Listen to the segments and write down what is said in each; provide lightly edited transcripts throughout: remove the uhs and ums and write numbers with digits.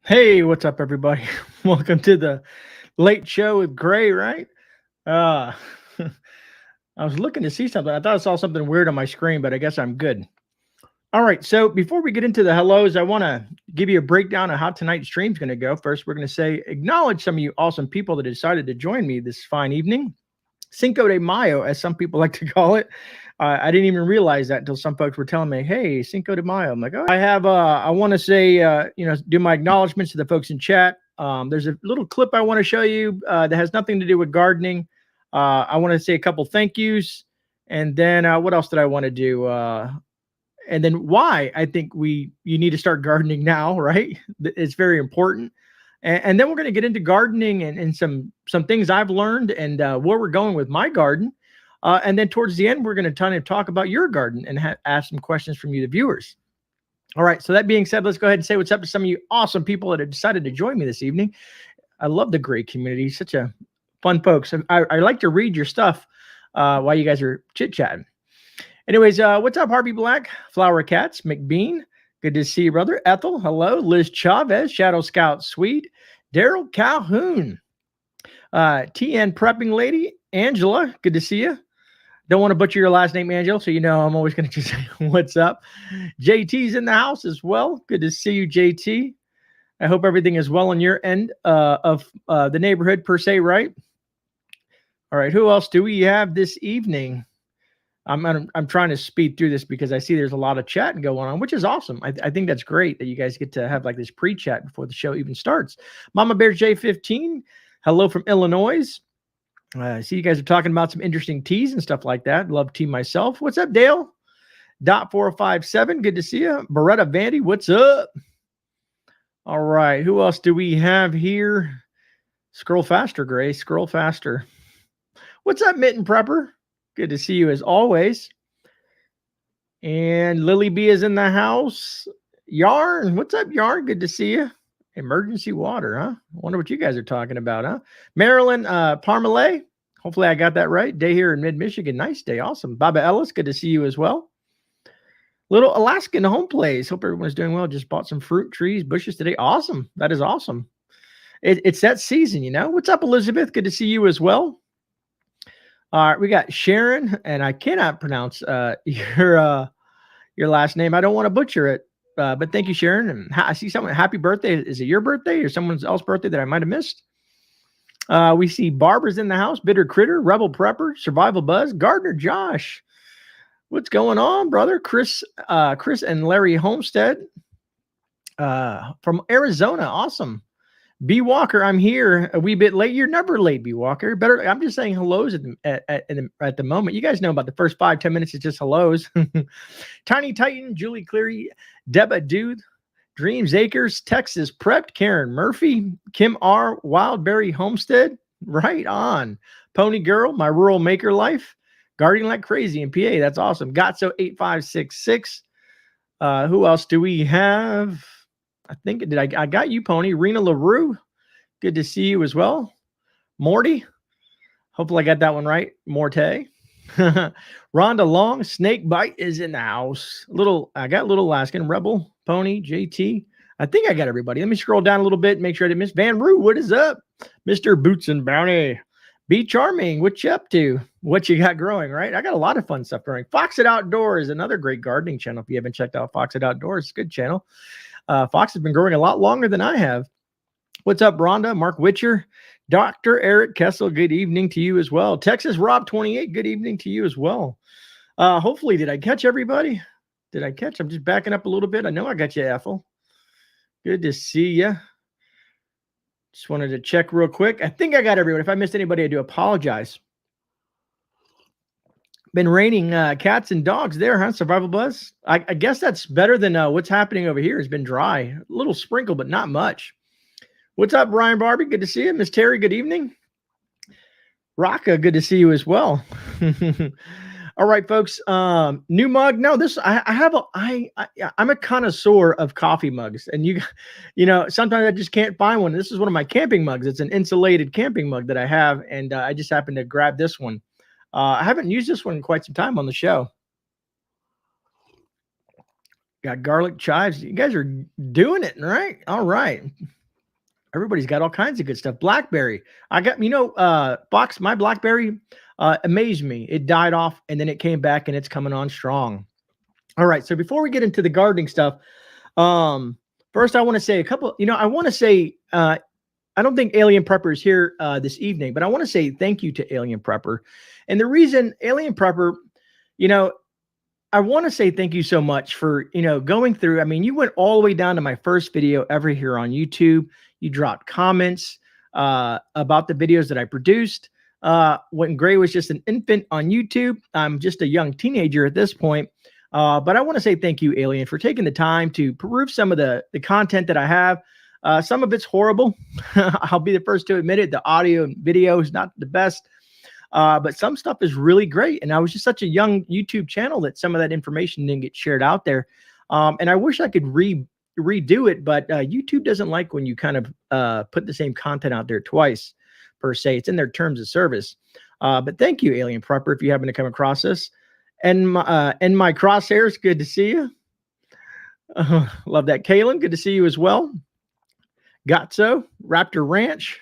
Hey, what's up, everybody? Welcome to the late show with Gray, right? Uh, I was looking to see something. I thought I saw something weird on my screen, but I guess I'm good. All right. So before we get into the hellos, I want to give you a breakdown of how tonight's stream's going to go. First, we're going to say acknowledge some of you awesome people that decided to join me this fine evening. Cinco de Mayo, as some people like to call it. I didn't even realize that until some folks were telling me, "Hey, Cinco de Mayo." I'm like, "Oh, I have." I want to say, do my acknowledgments to the folks in chat. There's a little clip I want to show you that has nothing to do with gardening. I want to say a couple thank yous, and then what else did I want to do? And then why I think you need to start gardening now, right? It's very important. And then we're going to get into gardening and some things I've learned and where we're going with my garden. And then towards the end, we're going to kind of talk about your garden and ask some questions from you, the viewers. All right. So that being said, let's go ahead and say what's up to some of you awesome people that have decided to join me this evening. I love the Grey community. Such a fun folks. I like to read your stuff while you guys are chit-chatting. Anyways, what's up, Harvey Black, Flower Cats, McBean? Good to see you, brother. Ethel, hello. Liz Chavez, Shadow Scout Swede, Daryl Calhoun, TN Prepping Lady, Angela, good to see you. Don't want to butcher your last name, Angela, so you know I'm always going to just say what's up. JT's in the house as well. Good to see you, JT. I hope everything is well on your end of the neighborhood per se, right? All right, who else do we have this evening? I'm trying to speed through this because I see there's a lot of chat going on, which is awesome. I think that's great that you guys get to have like this pre-chat before the show even starts. Mama Bear J15, hello from Illinois. I see you guys are talking about some interesting teas and stuff like that. Love tea myself. What's up, Dale? Dot457, good to see you. Beretta Vandy, what's up? All right, who else do we have here? Scroll faster, Gray. Scroll faster. What's up, Mitten Prepper? Good to see you as always. And Lily B is in the house. Yarn, what's up, Yarn? Good to see you. Emergency water, huh? I wonder what you guys are talking about, huh? Marilyn Parmalee, hopefully I got that right. Day here in mid-Michigan. Nice day. Awesome. Baba Ellis, good to see you as well. Little Alaskan home plays. Hope everyone's doing well. Just bought some fruit trees, bushes today. Awesome. That is awesome. It's that season, you know. What's up, Elizabeth? Good to see you as well. All right, we got Sharon, and I cannot pronounce your last name. I don't want to butcher it, but thank you, Sharon. And I see someone. Happy birthday! Is it your birthday or someone else's birthday that I might have missed? We see Barbara's in the house. Bitter Critter, Rebel Prepper, Survival Buzz, Gardner Josh. What's going on, brother? Chris and Larry Homestead from Arizona. Awesome. B Walker, I'm here a wee bit late. You're never late, B Walker. Better. I'm just saying hellos at the moment. You guys know about the first 5-10 minutes. It's just hellos. Tiny Titan, Julie Cleary, Deba Dude, Dreams Acres, Texas Prepped, Karen Murphy, Kim R, Wildberry Homestead. Right on. Pony Girl, My Rural Maker Life, Gardening Like Crazy in PA. That's awesome. Gotso 8566. Who else do we have? I think I got you, Pony. Rena LaRue, good to see you as well. Morty, hopefully I got that one right. Morte. Rhonda Long, Snake Bite is in the house. I got Little Alaskan, Rebel, Pony, JT. I think I got everybody. Let me scroll down a little bit and make sure I didn't miss Van Roo. What is up? Mr. Boots and Bounty. Be Charming. What you up to? What you got growing, right? I got a lot of fun stuff growing. Fox It Outdoors, another great gardening channel. If you haven't checked out Fox It Outdoors, it's a good channel. Fox has been growing a lot longer than I have. What's up, Rhonda? Mark Witcher, Dr. Eric Kessel, good evening to you as well. Texas Rob 28, good evening to you as well. Hopefully, did I catch everybody? Did I catch? I'm just backing up a little bit. I know I got you, Ethel. Good to see you. Just wanted to check real quick. I think I got everyone. If I missed anybody, I do apologize. Been raining cats and dogs there, huh? Survival Buzz. I guess that's better than what's happening over here. It's been dry. A little sprinkle, but not much. What's up, Ryan Barbie? Good to see you. Miss Terry, good evening. Raka, good to see you as well. All right, folks. New mug. No, this I'm a connoisseur of coffee mugs, and you know, sometimes I just can't find one. This is one of my camping mugs. It's an insulated camping mug that I have, and I just happened to grab this one. I haven't used this one in quite some time on the show. Got garlic chives. You guys are doing it, right? All right. Everybody's got all kinds of good stuff. Blackberry. I got, my Blackberry amazed me. It died off and then it came back and it's coming on strong. All right. So before we get into the gardening stuff, first I want to say a couple, I want to say, I don't think Alien Prepper is here this evening, but I want to say thank you to Alien Prepper. And the reason Alien Prepper, I want to say thank you so much for, going through. I mean, you went all the way down to my first video ever here on YouTube. You dropped comments about the videos that I produced. When Grey was just an infant on YouTube, I'm just a young teenager at this point. But I want to say thank you, Alien, for taking the time to peruse some of the content that I have. Some of it's horrible. I'll be the first to admit it. The audio and video is not the best. But some stuff is really great. And I was just such a young YouTube channel that some of that information didn't get shared out there. And I wish I could redo it, but YouTube doesn't like when you kind of put the same content out there twice, per se. It's in their terms of service. But thank you, Alien Prepper, if you happen to come across this. And my crosshairs, good to see you. Love that. Kalen, good to see you as well. Gotso, Raptor Ranch.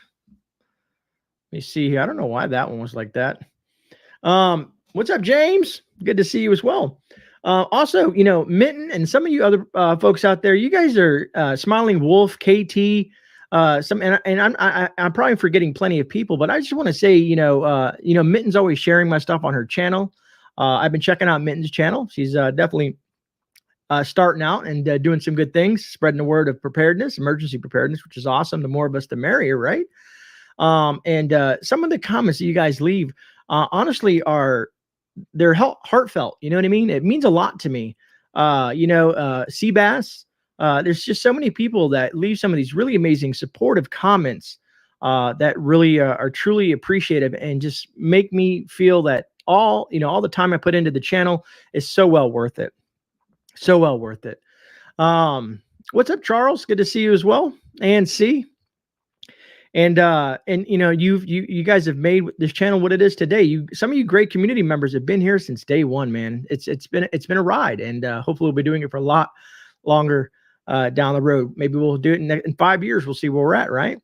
Let me see here. I don't know why that one was like that. What's up, James? Good to see you as well. Also, Mitten and some of you other folks out there, you guys are Smiling Wolf, KT, I'm probably forgetting plenty of people, but I just want to say, Mitten's always sharing my stuff on her channel. I've been checking out Mitten's channel. She's definitely starting out and doing some good things, spreading the word of preparedness, emergency preparedness, which is awesome. The more of us, the merrier, right? And some of the comments that you guys leave, honestly, they're heartfelt. You know what I mean? It means a lot to me. Seabass, there's just so many people that leave some of these really amazing supportive comments that really are truly appreciative and just make me feel that all the time I put into the channel is so well worth it. So well worth it. What's up, Charles? Good to see you as well. And see. And you guys have made this channel what it is today. Some of you great community members have been here since day one, man. It's been a ride, and hopefully we'll be doing it for a lot longer down the road. Maybe we'll do it in 5 years. We'll see where we're at, right?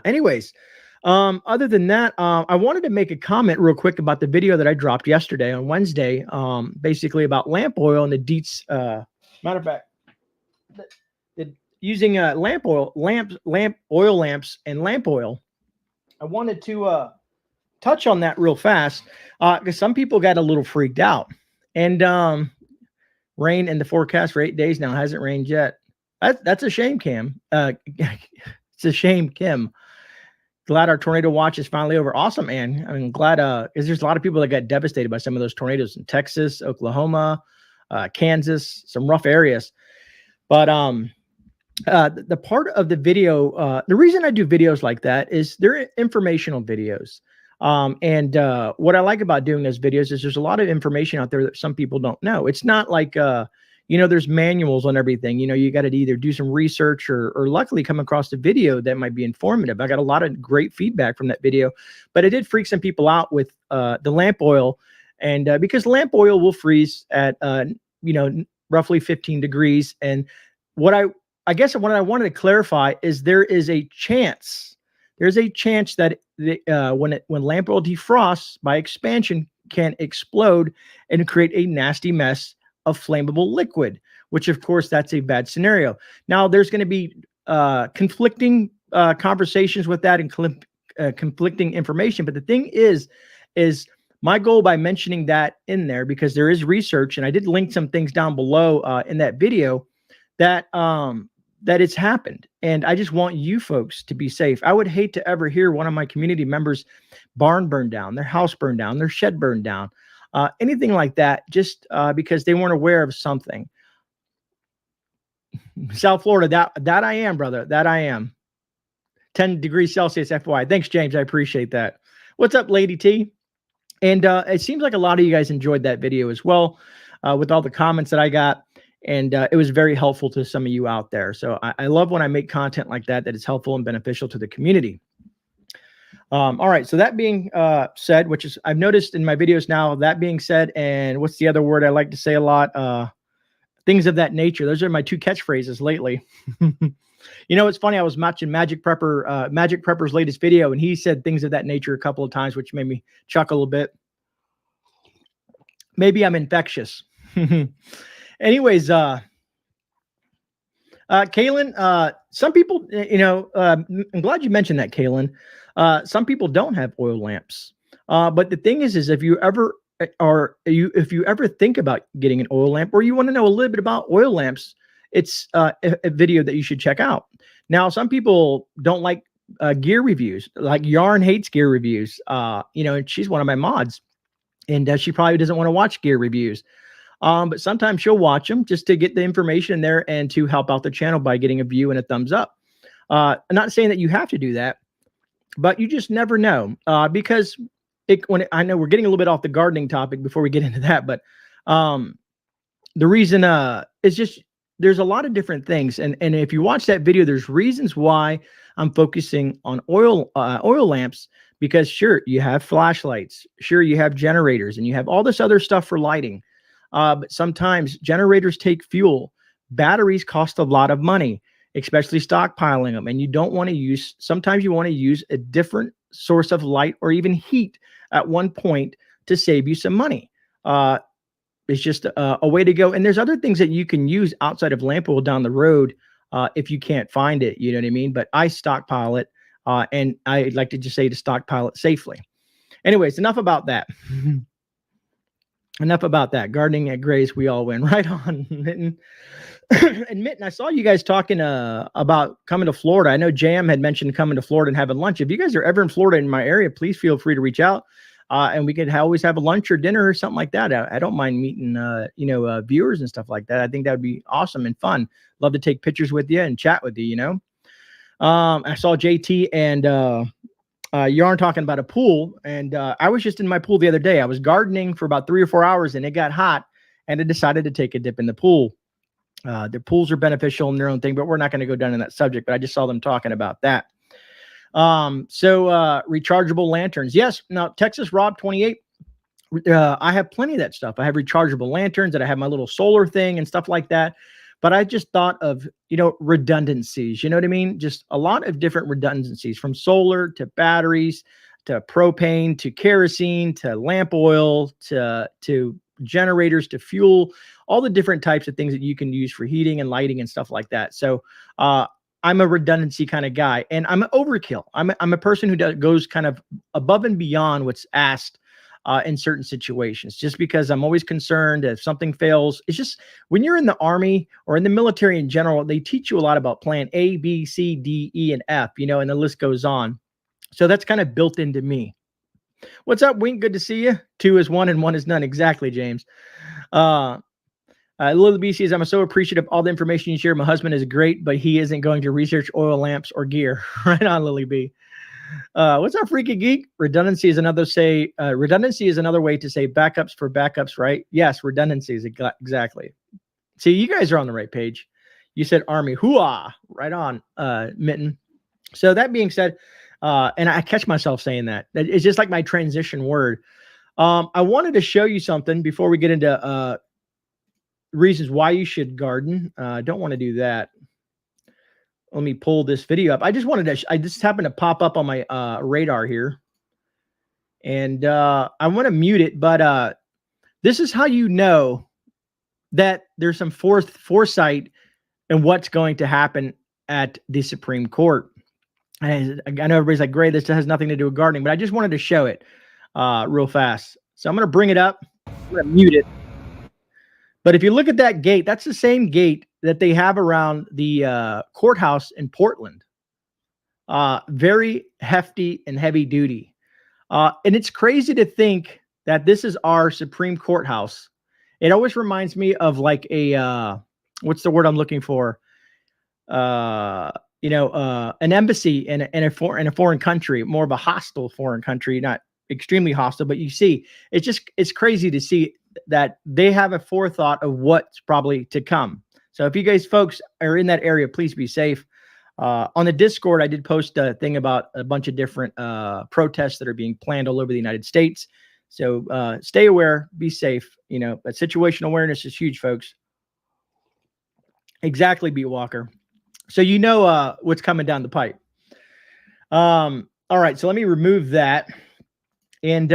Anyways, other than that, I wanted to make a comment real quick about the video that I dropped yesterday on Wednesday, basically about lamp oil and the Dietz. Matter of fact, using lamp oil lamps and lamp oil. I wanted to touch on that real fast because some people got a little freaked out. And rain in the forecast for 8 days now. Hasn't rained yet. That's a shame, Cam. It's a shame, Kim. Glad our tornado watch is finally over. Awesome, man. I mean, glad because there's a lot of people that got devastated by some of those tornadoes in Texas, Oklahoma, Kansas, some rough areas. But the part of the video, the reason I do videos like that is they're informational videos. And what I like about doing those videos is there's a lot of information out there that some people don't know. It's not like, there's manuals on everything. You got to either do some research or luckily come across a video that might be informative. I got a lot of great feedback from that video, but it did freak some people out with the lamp oil. And because lamp oil will freeze at, roughly 15 degrees. And what I guess what I wanted to clarify is there's a chance that when lamp oil defrosts by expansion can explode and create a nasty mess of flammable liquid, which of course that's a bad scenario. Now there's going to be conflicting conversations with that and conflicting information. But the thing is my goal by mentioning that in there, because there is research, and I did link some things down below in that video that it's happened. And I just want you folks to be safe. I would hate to ever hear one of my community members' barn burned down, their house burned down, their shed burned down, anything like that, just because they weren't aware of something. South Florida, that I am, brother. That I am. 10 degrees Celsius, FY. Thanks, James. I appreciate that. What's up, Lady T? And it seems like a lot of you guys enjoyed that video as well, with all the comments that I got. And it was very helpful to some of you out there. So I love when I make content like that is helpful and beneficial to the community. All right. So that being said, which is I've noticed in my videos now, that being said, and what's the other word I like to say a lot? things of that nature. Those are my 2 catchphrases lately. You know, it's funny. I was watching Magic Prepper's latest video, and he said things of that nature a couple of times, which made me chuckle a bit. Maybe I'm infectious. Anyways, Kaylin, some people, I'm glad you mentioned that, Kaylin. Some people don't have oil lamps. But the thing is if you ever think about getting an oil lamp, or you want to know a little bit about oil lamps, it's a video that you should check out. Now, some people don't like gear reviews. Like Yarn hates gear reviews. And she's one of my mods, and she probably doesn't want to watch gear reviews. But sometimes she'll watch them just to get the information there and to help out the channel by getting a view and a thumbs up. I'm not saying that you have to do that, but you just never know. Because I know we're getting a little bit off the gardening topic before we get into that, but the reason is just there's a lot of different things, and if you watch that video, there's reasons why I'm focusing on oil lamps. Because sure, you have flashlights, sure, you have generators, and you have all this other stuff for lighting. But sometimes generators take fuel. Batteries cost a lot of money, especially stockpiling them. And you don't want to use, sometimes you want to use a different source of light or even heat at one point to save you some money. It's just a way to go. And there's other things that you can use outside of lamp oil down the road if you can't find it. You know what I mean? But I stockpile it. And I like to just say to stockpile it safely. Anyways, enough about that. Enough about that. Gardening at Grey's, we all win. Right on, Mitten. And Mitten, I saw you guys talking about coming to Florida. I know Jam had mentioned coming to Florida and having lunch. If you guys are ever in Florida in my area, please feel free to reach out. And we could always have a lunch or dinner or something like that. I don't mind meeting, viewers and stuff like that. I think that would be awesome and fun. Love to take pictures with you and chat with you, I saw JT and Yarn talking about a pool, and I was just in my pool the other day. I was gardening for about 3 or 4 hours, and it got hot, and I decided to take a dip in the pool. Their pools are beneficial in their own thing, but we're not going to go down in that subject. But I just saw them talking about that. So rechargeable lanterns, yes. Now Texas Rob 28. I have plenty of that stuff. I have rechargeable lanterns, and I have my little solar thing and stuff like that. But I just thought of, redundancies, you know what I mean? Just a lot of different redundancies, from solar to batteries, to propane, to kerosene, to lamp oil, to generators, to fuel, all the different types of things that you can use for heating and lighting and stuff like that. So I'm a redundancy kind of guy, and I'm an overkill. I'm a person who goes kind of above and beyond what's asked in certain situations, just because I'm always concerned if something fails. It's just when you're in the Army or in the military in general, they teach you a lot about plan A, B, C, D, E, and F, and the list goes on. So that's kind of built into me. What's up, Wink? Good to see you. 2 is 1 and 1 is none. Exactly, James. Lily B says, I'm so appreciative of all the information you share. My husband is great, but he isn't going to research oil lamps or gear. Right on, Lily B. What's up, Freaky Geek? Redundancy is another way to say backups for backups, right? Yes, redundancies, exactly. See, you guys are on the right page. You said Army. Hooah! Right on, Mitten. So that being said, and I catch myself saying that. It's just like my transition word. I wanted to show you something before we get into reasons why you should garden. I don't want to do that. Let me pull this video up. I just wanted to, I just happened to pop up on my radar here. And I want to mute it, but this is how you know that there's some foresight in what's going to happen at the Supreme Court. And I know everybody's like, Grey, this has nothing to do with gardening, but I just wanted to show it real fast. So I'm going to bring it up. I'm going to mute it. But if you look at that gate, that's the same gate that they have around the courthouse in Portland. Very hefty and heavy duty. And it's crazy to think that this is our Supreme Courthouse. It always reminds me of like a, what's the word I'm looking for? An embassy in a foreign country, more of a hostile foreign country, not extremely hostile, but you see, it's crazy to see that they have a forethought of what's probably to come. So if you guys folks are in that area, please be safe. On the Discord, I did post a thing about a bunch of different protests that are being planned all over the United States. So stay aware, be safe. But situational awareness is huge, folks. Exactly, Beat Walker. So you know what's coming down the pipe. All right, so let me remove that. And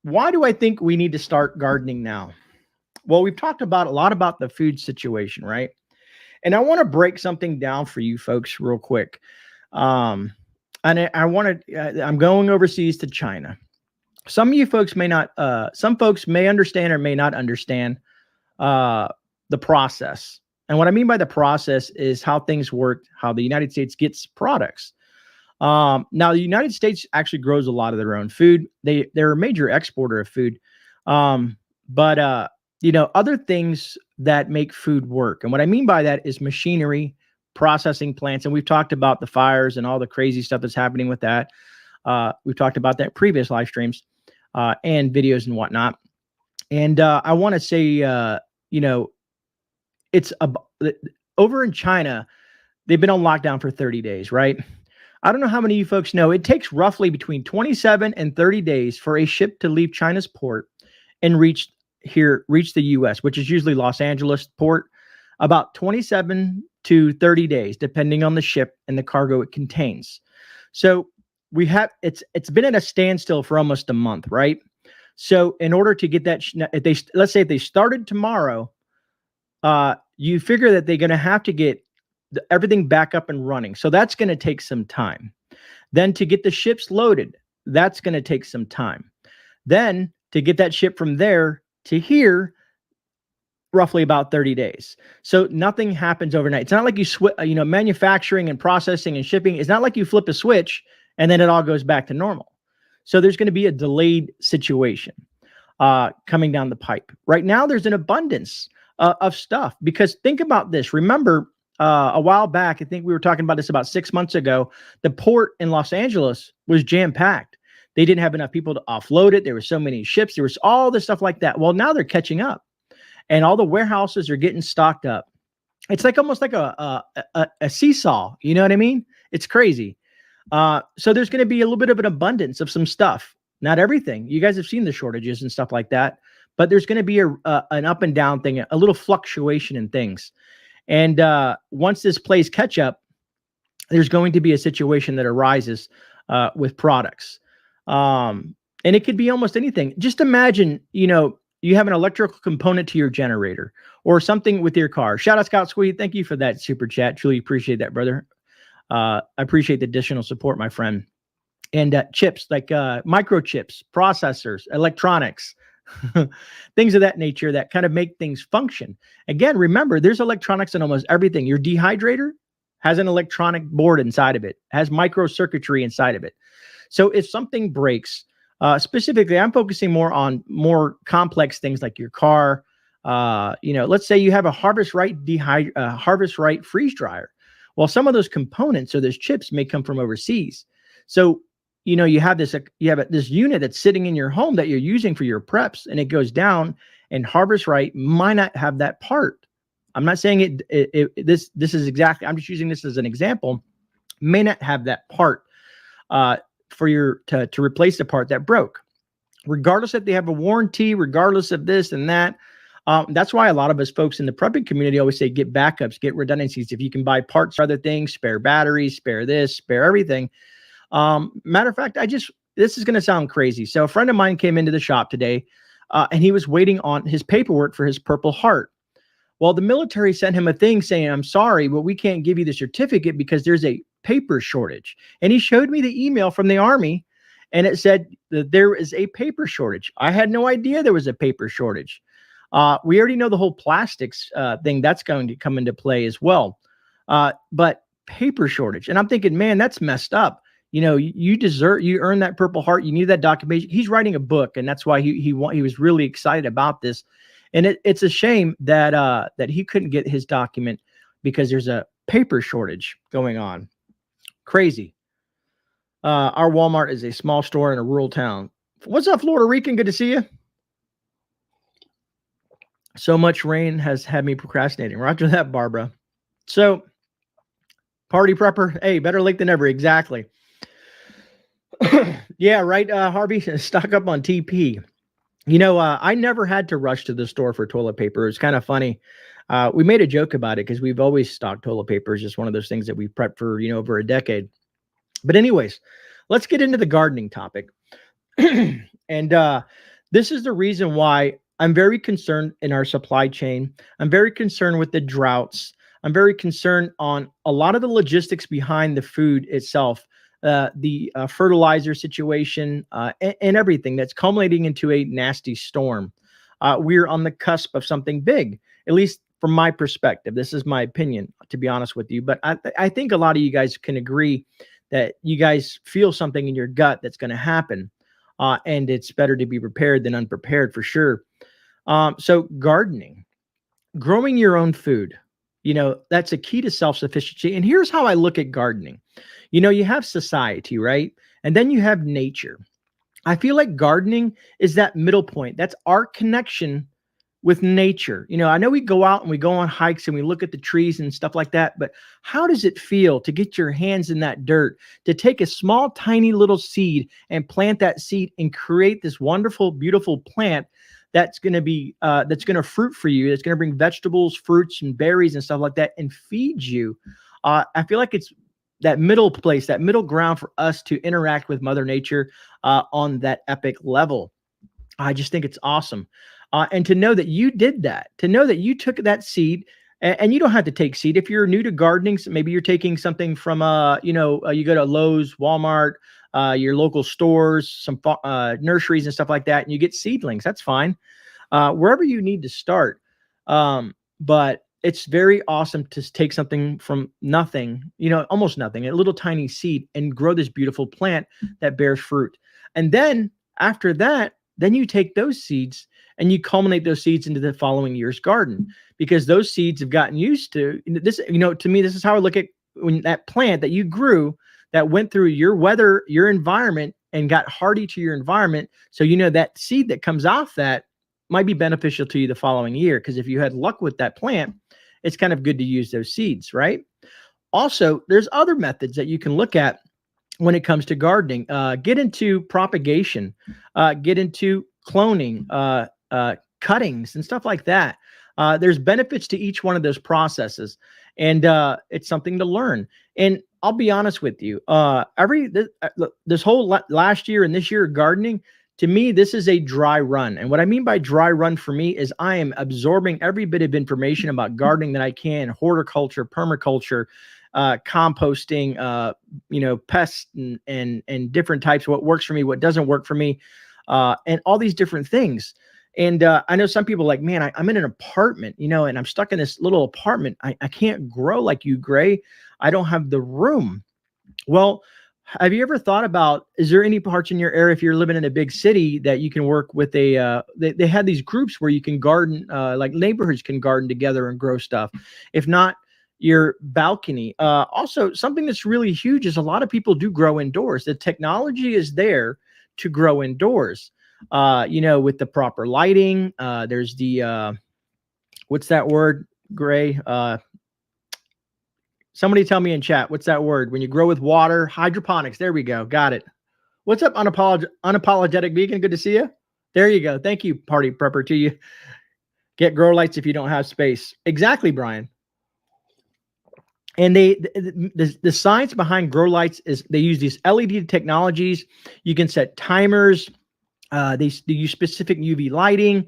why do I think we need to start gardening now? Well, we've talked about a lot about the food situation, right? And I want to break something down for you folks real quick. And I want to, I'm going overseas to China. Some of you folks may not, some folks may understand or may not understand the process. And what I mean by the process is how things work, how the United States gets products. Now, the United States actually grows a lot of their own food. They're a major exporter of food. But you know, other things that make food work. And what I mean by that is machinery, processing plants. And we've talked about the fires and all the crazy stuff that's happening with that. We've talked about that in previous live streams and videos and whatnot. And I want to say, you know, it's over in China, they've been on lockdown for 30 days, right? I don't know how many of you folks know, it takes roughly between 27 and 30 days for a ship to leave China's port and reach the US, which is usually Los Angeles port, about 27 to 30 days, depending on the ship and the cargo it contains. So we have, it's been at a standstill for almost a month, right? So in order to get that, let's say if they started tomorrow, you figure that they're going to have to get everything back up and running. So that's going to take some time. Then to get the ships loaded, that's going to take some time. Then to get that ship from there to here, roughly about 30 days. So nothing happens overnight. It's not like you manufacturing and processing and shipping. It's not like you flip a switch and then it all goes back to normal. So there's going to be a delayed situation coming down the pipe. Right now, there's an abundance of stuff because think about this. Remember, a while back, I think we were talking about this about 6 months ago, the port in Los Angeles was jam-packed. They didn't have enough people to offload it. There were so many ships. There was all this stuff like that. Well, now they're catching up and all the warehouses are getting stocked up. It's like almost like a seesaw. You know what I mean? It's crazy. So there's going to be a little bit of an abundance of some stuff. Not everything. You guys have seen the shortages and stuff like that, but there's going to be an up and down thing, a little fluctuation in things. And once this plays catch up, there's going to be a situation that arises with products. And it could be almost anything. Just imagine, you know, you have an electrical component to your generator or something with your car. Shout out Scout Squeed. Thank you for that super chat. Truly appreciate that, brother. I appreciate the additional support, my friend. And chips like microchips, processors, electronics, things of that nature that kind of make things function. Again, remember, there's electronics in almost everything. Your dehydrator has an electronic board inside of it, has microcircuitry inside of it. So if something breaks, specifically, I'm focusing more on more complex things like your car. You know, let's say you have a Harvest Right freeze dryer. Well, some of those components or those chips may come from overseas. So you know, you have this unit that's sitting in your home that you're using for your preps, and it goes down, and Harvest Right might not have that part. I'm not saying this is exactly, I'm just using this as an example, may not have that part for to replace the part that broke. Regardless if they have a warranty, regardless of this and that. That's why a lot of us folks in the prepping community always say get backups, get redundancies. If you can buy parts for other things, spare batteries, spare this, spare everything. Matter of fact, this is going to sound crazy. So a friend of mine came into the shop today and he was waiting on his paperwork for his Purple Heart. Well, the military sent him a thing saying, I'm sorry, but we can't give you the certificate because there's a paper shortage. And he showed me the email from the Army and it said that there is a paper shortage. I had no idea there was a paper shortage. We already know the whole plastics thing that's going to come into play as well. But paper shortage. And I'm thinking, man, that's messed up. You know, you earn that Purple Heart. You need that documentation. He's writing a book, and that's why he was really excited about this. And it's a shame that he couldn't get his document because there's a paper shortage going on. Crazy. Our Walmart is a small store in a rural town. What's up, Florida Rican? Good to see you. So much rain has had me procrastinating. Roger that, Barbara. So, party prepper. Hey, better late than never. Exactly. Yeah, right, Harvey. Stock up on TP. You know, I never had to rush to the store for toilet paper. It's kind of funny. We made a joke about it because we've always stocked toilet paper. It's just one of those things that we've prepped for, over a decade. But anyways, let's get into the gardening topic. And this is the reason why I'm very concerned in our supply chain. I'm very concerned with the droughts. I'm very concerned on a lot of the logistics behind the food itself, the fertilizer situation, and everything that's culminating into a nasty storm. We're on the cusp of something big, at least from my perspective. This is my opinion, to be honest with you. But I think a lot of you guys can agree that you guys feel something in your gut that's going to happen. And it's better to be prepared than unprepared for sure. So gardening, growing your own food, that's a key to self-sufficiency. And here's how I look at gardening. You have society, right? And then you have nature. I feel like gardening is that middle point. That's our connection with nature. I know we go out and we go on hikes and we look at the trees and stuff like that, but how does it feel to get your hands in that dirt, to take a small, tiny little seed and plant that seed and create this wonderful, beautiful plant that's going to fruit for you, that's going to bring vegetables, fruits, and berries and stuff like that and feed you. I feel like it's that middle place, that middle ground for us to interact with Mother Nature on that epic level. I just think it's awesome. And to know that you did that, to know that you took that seed, and you don't have to take seed. If you're new to gardening, so maybe you're taking something from, you go to Lowe's, Walmart, your local stores, some nurseries and stuff like that, and you get seedlings. That's fine. Wherever you need to start. But it's very awesome to take something from nothing, almost nothing, a little tiny seed, and grow this beautiful plant that bears fruit. And then after that, then you take those seeds and you culminate those seeds into the following year's garden, because those seeds have gotten used to this. To me, this is how I look at when that plant that you grew, that went through your weather, your environment, and got hardy to your environment. So, that seed that comes off that might be beneficial to you the following year. Because if you had luck with that plant, it's kind of good to use those seeds, right? Also, there's other methods that you can look at when it comes to gardening. Get into propagation, get into cloning, cuttings and stuff like that. There's benefits to each one of those processes, and it's something to learn. And I'll be honest with you, this whole last year and this year of gardening, to me, this is a dry run. And what I mean by dry run for me is I am absorbing every bit of information about gardening that I can: horticulture, permaculture, composting, pests and different types, what works for me, what doesn't work for me, and all these different things. And I know some people are like, man, I'm in an apartment, and I'm stuck in this little apartment. I can't grow like you, Grey. I don't have the room. Well, have you ever thought about, is there any parts in your area, if you're living in a big city, that you can work with they had these groups where you can garden, like neighborhoods can garden together and grow stuff. If not, your balcony. Also, something that's really huge is a lot of people do grow indoors. The technology is there to grow indoors, with the proper lighting. There's the, what's that word, Grey? Somebody tell me in chat, what's that word? When you grow with water, hydroponics. There we go. Got it. What's up, unapologetic vegan? Good to see you. There you go. Thank you, party prepper, to you. Get grow lights if you don't have space. Exactly, Brian. And the science behind grow lights is they use these LED technologies. You can set timers. They use specific UV lighting.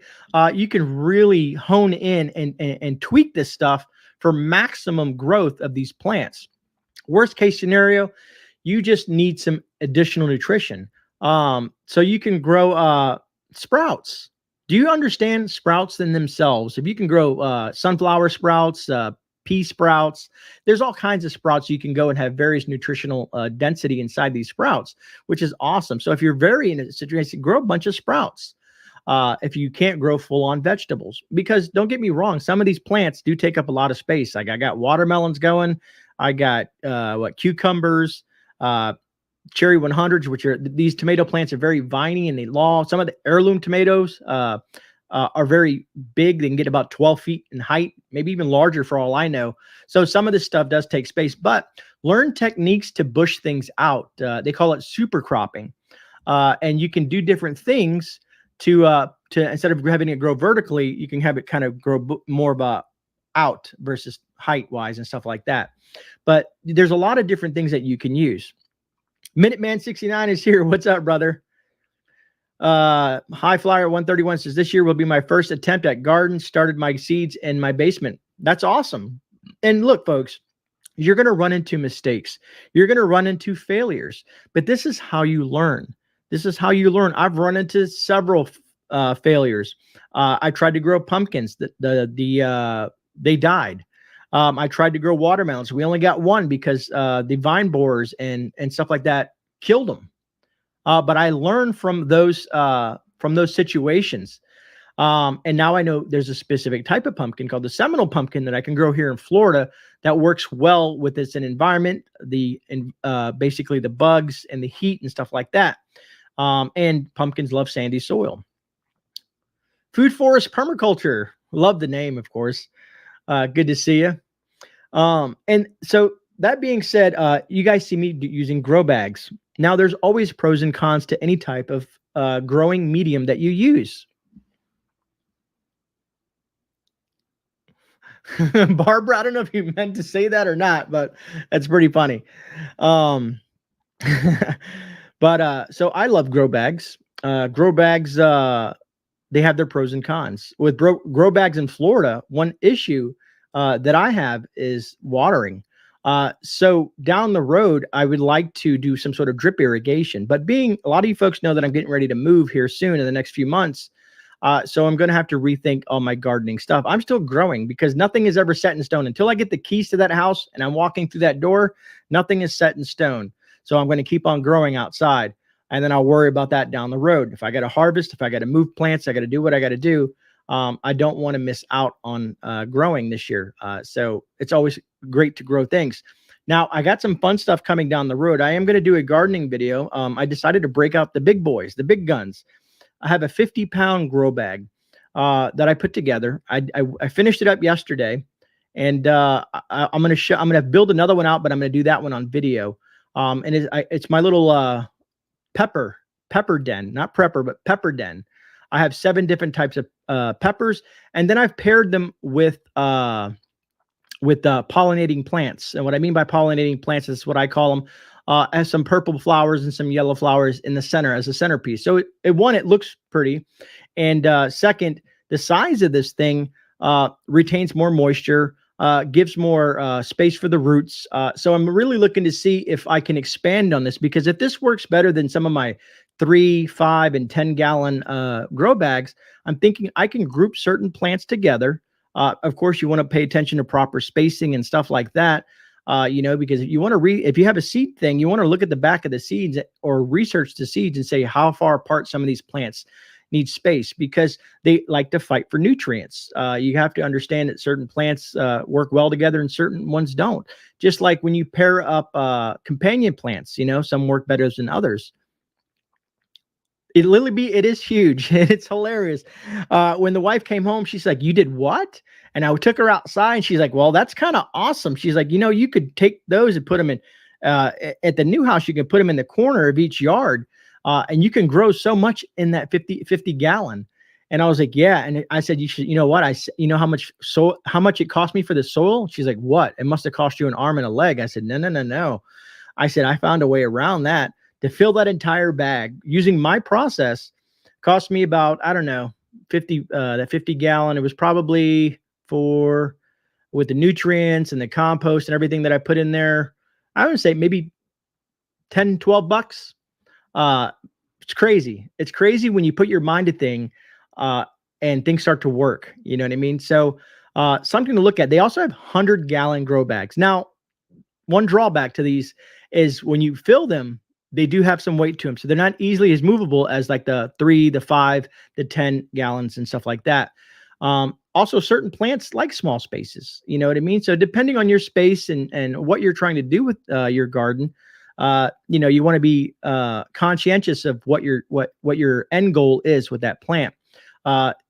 You can really hone in and tweak this stuff for maximum growth of these plants. Worst case scenario, you just need some additional nutrition. So you can grow sprouts. Do you understand sprouts in themselves? If you can grow sunflower sprouts, pea sprouts, there's all kinds of sprouts you can go and have various nutritional density inside these sprouts, which is awesome. So if you're very in a situation, grow a bunch of sprouts. If you can't grow full-on vegetables, because don't get me wrong, some of these plants do take up a lot of space. Like I got watermelons going, I got cucumbers, cherry 100s, which are these tomato plants are very viney and they long. Some of the heirloom tomatoes are very big. They can get about 12 feet in height, maybe even larger for all I know. So some of this stuff does take space, but learn techniques to bush things out. They call it super cropping, and you can do different things to instead of having it grow vertically, you can have it kind of grow more of a out versus height wise and stuff like that. But there's a lot of different things that you can use. Minuteman 69 is here. What's up, brother? High Flyer 131 says, this year will be my first attempt at garden. Started my seeds in my basement. That's awesome. And look, folks, you're going to run into mistakes. You're going to run into failures, but this is how you learn. This is how you learn. I've run into several failures. I tried to grow pumpkins. They died. I tried to grow watermelons. We only got one because the vine borers and stuff like that killed them. But I learned from those situations. And now I know there's a specific type of pumpkin called the Seminole pumpkin that I can grow here in Florida that works well with its environment, basically the bugs and the heat and stuff like that. And pumpkins love sandy soil. Food Forest Permaculture. Love the name, of course. Good to see you. And so that being said, you guys see me using grow bags. Now, there's always pros and cons to any type of growing medium that you use. Barbara, I don't know if you meant to say that or not, but that's pretty funny. But so I love grow bags. Grow bags, they have their pros and cons. With grow bags in Florida, one issue that I have is watering. So down the road, I would like to do some sort of drip irrigation, but a lot of you folks know that I'm getting ready to move here soon in the next few months. So I'm going to have to rethink all my gardening stuff. I'm still growing because nothing is ever set in stone until I get the keys to that house and I'm walking through that door. Nothing is set in stone. So I'm going to keep on growing outside and then I'll worry about that down the road. If I got to harvest, if I got to move plants, I got to do what I got to do. I don't want to miss out on growing this year. So it's always great to grow things. Now, I got some fun stuff coming down the road. I am going to do a gardening video. I decided to break out the big boys, the big guns. I have a 50-pound grow bag that I put together. I finished it up yesterday, and I'm going to build another one out, but I'm going to do that one on video. And it's my little pepper den, not prepper, but pepper den. I have 7 different types of peppers, and then I've paired them with pollinating plants. And what I mean by pollinating plants is what I call them. Has some purple flowers and some yellow flowers in the center as a centerpiece. So it looks pretty. And second, the size of this thing retains more moisture, gives more space for the roots. So I'm really looking to see if I can expand on this, because if this works better than some of my 3, 5, and 10-gallon grow bags, I'm thinking I can group certain plants together. Of course, you want to pay attention to proper spacing and stuff like that. Because if you have a seed thing, you want to look at the back of the seeds or research the seeds and say how far apart some of these plants need space, because they like to fight for nutrients. You have to understand that certain plants work well together and certain ones don't. Just like when you pair up companion plants, some work better than others. It is huge. It's hilarious. When the wife came home, she's like, "You did what?" And I took her outside and she's like, "Well, that's kind of awesome." She's like, "You could take those and put them in, at the new house, you can put them in the corner of each yard. And you can grow so much in that 50 gallon. And I was like, yeah. And I said, how much it cost me for the soil? She's like, what? It must've cost you an arm and a leg. I said, no. I said, I found a way around that to fill that entire bag using my process. Cost me about, I don't know, that 50 gallon. It was probably with the nutrients and the compost and everything that I put in there, I would say maybe 10, 12 bucks. It's crazy. It's crazy when you put your mind to thing, and things start to work. You know what I mean? So, something to look at. They also have 100-gallon grow bags. Now, one drawback to these is when you fill them, they do have some weight to them. So they're not easily as movable as like the 3, the 5, the 10 gallons and stuff like that. Also, certain plants like small spaces. You know what I mean? So depending on your space and what you're trying to do with your garden, you want to be conscientious of what your end goal is with that plant.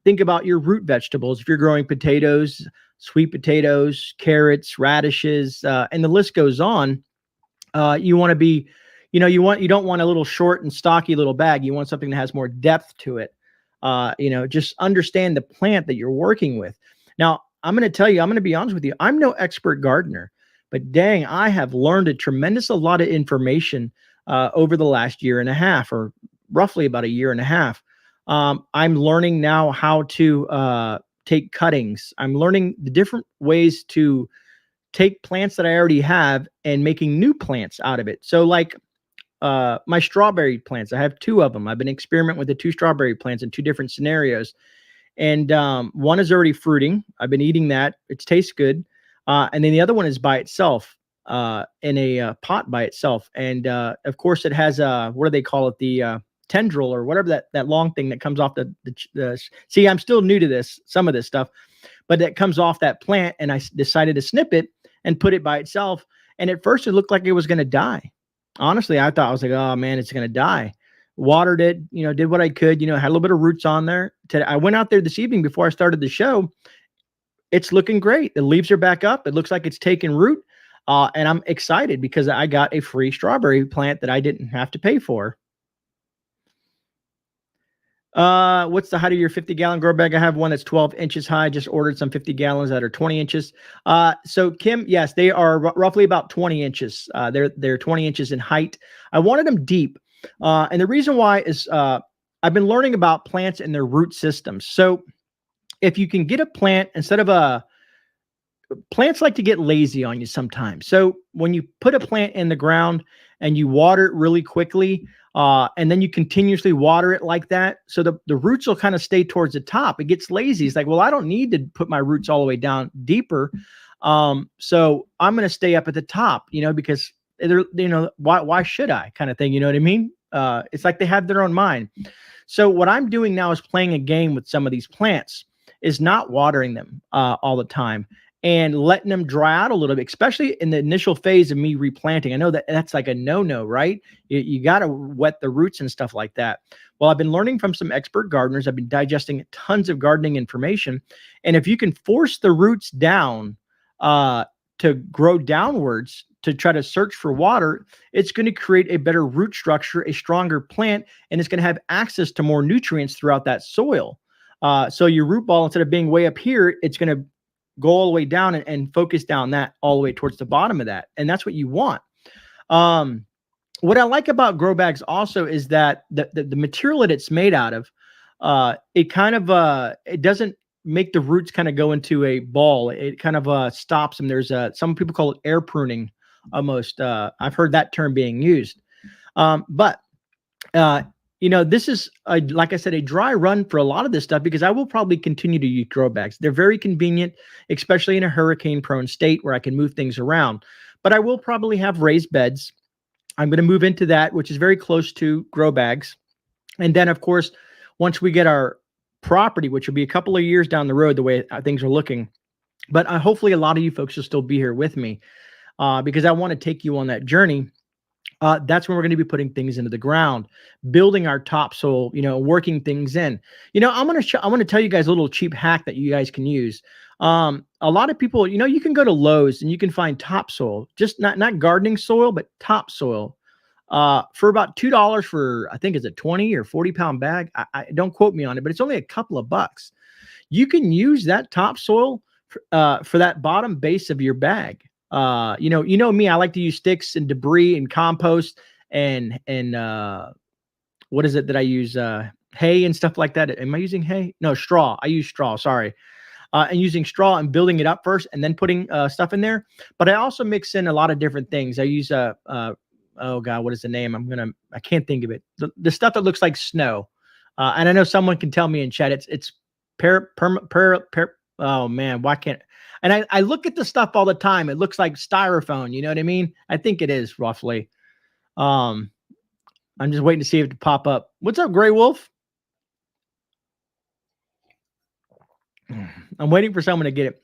Think about your root vegetables. If you're growing potatoes, sweet potatoes, carrots, radishes, and the list goes on, you want to be, you don't want a little short and stocky little bag. You want something that has more depth to it. Just understand the plant that you're working with. Now, I'm going to tell you, I'm going to be honest with you. I'm no expert gardener, but dang, I have learned a lot of information over the last year and a half, or roughly about a year and a half. I'm learning now how to take cuttings. I'm learning the different ways to take plants that I already have and making new plants out of it. So like my strawberry plants, I have 2 of them. I've been experimenting with the 2 strawberry plants in 2 different scenarios. And one is already fruiting. I've been eating that. It tastes good. And then the other one is by itself in a pot by itself. And of course, it has what do they call it? The tendril or whatever that long thing that comes off the. See, I'm still new to this, some of this stuff, but that comes off that plant. And I decided to snip it and put it by itself. And at first, it looked like it was going to die. Honestly, I was like, oh man, it's going to die. Watered it, did what I could, had a little bit of roots on there. I went out there this evening before I started the show. It's looking great. The leaves are back up. It looks like it's taken root. And I'm excited because I got a free strawberry plant that I didn't have to pay for. What's the height of your 50-gallon grow bag? I have one that's 12 inches high. Just ordered some 50 gallons that are 20 inches. So Kim, yes, they are roughly about 20 inches. They're 20 inches in height. I wanted them deep. And the reason why is I've been learning about plants and their root systems. So if you can get a plant instead of plants like to get lazy on you sometimes. So when you put a plant in the ground and you water it really quickly, and then you continuously water it like that, so the roots will kind of stay towards the top. It gets lazy. It's like, well, I don't need to put my roots all the way down deeper. So I'm going to stay up at the top, because they're, why should I, kind of thing. You know what I mean? It's like they have their own mind. So what I'm doing now is playing a game with some of these plants, is not watering them all the time and letting them dry out a little bit, especially in the initial phase of me replanting. I know that's like a no-no, right? You got to wet the roots and stuff like that. Well, I've been learning from some expert gardeners. I've been digesting tons of gardening information. And if you can force the roots down to grow downwards, to try to search for water, it's going to create a better root structure, a stronger plant, and it's going to have access to more nutrients throughout that soil. So your root ball, instead of being way up here, it's going to go all the way down and focus down that all the way towards the bottom of that. And that's what you want. What I like about grow bags also is that the material that it's made out of, it kind of, it doesn't make the roots kind of go into a ball. It kind of stops them. There's some people call it air pruning almost. I've heard that term being used. But this is, like I said, a dry run for a lot of this stuff, because I will probably continue to use grow bags. They're very convenient, especially in a hurricane-prone state where I can move things around. But I will probably have raised beds. I'm going to move into that, which is very close to grow bags. And then, of course, once we get our property, which will be a couple of years down the road, the way things are looking. But hopefully a lot of you folks will still be here with me because I want to take you on that journey. That's when we're going to be putting things into the ground, building our topsoil, working things in. I'm going to tell you guys a little cheap hack that you guys can use. A lot of people, you can go to Lowe's and you can find topsoil, just not gardening soil, but topsoil, for about $2 for, I think it's a 20 or 40 pound bag. I don't quote me on it, but it's only a couple of bucks. You can use that topsoil for that bottom base of your bag. Me, I like to use sticks and debris and compost and what is it that I use? Hay and stuff like that. Am I using hay? No, straw. I use straw. Sorry. And using straw and building it up first and then putting stuff in there. But I also mix in a lot of different things. I use oh God, what is the name? I can't think of it. The stuff that looks like snow. And I know someone can tell me in chat. It's oh man, why can't? And I look at the stuff all the time. It looks like styrofoam. You know what I mean? I think it is roughly. I'm just waiting to see if it pop up. What's up, Gray Wolf? I'm waiting for someone to get it.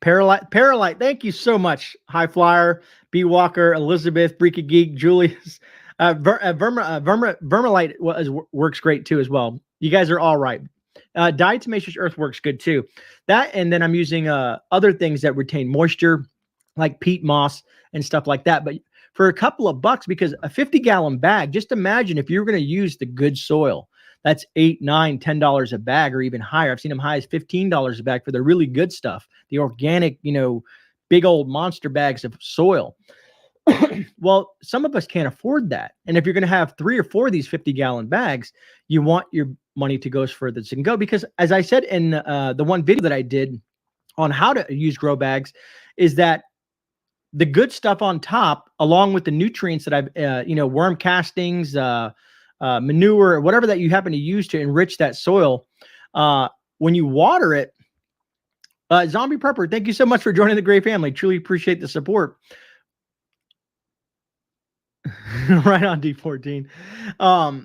Paralite. Thank you so much. High Flyer, B Walker, Elizabeth, Breaky Geek, Julius, Vermilite works great too as well. You guys are all right. Diatomaceous earth works good too. That, and then I'm using other things that retain moisture, like peat moss and stuff like that. But for a couple of bucks, because a 50-gallon bag, just imagine if you were going to use the good soil. that's $8, $9, $10 a bag or even higher. I've seen them high as $15 a bag for the really good stuff, the organic, big old monster bags of soil. Well, some of us can't afford that. And if you're going to have 3 or 4 of these 50-gallon bags, you want your money to go as further as it can go. Because as I said in the one video that I did on how to use grow bags, is that the good stuff on top, along with the nutrients that I've, worm castings, manure, whatever that you happen to use to enrich that soil, when you water it, Zombie Prepper, thank you so much for joining the Grey family. Truly appreciate the support. Right on, D14.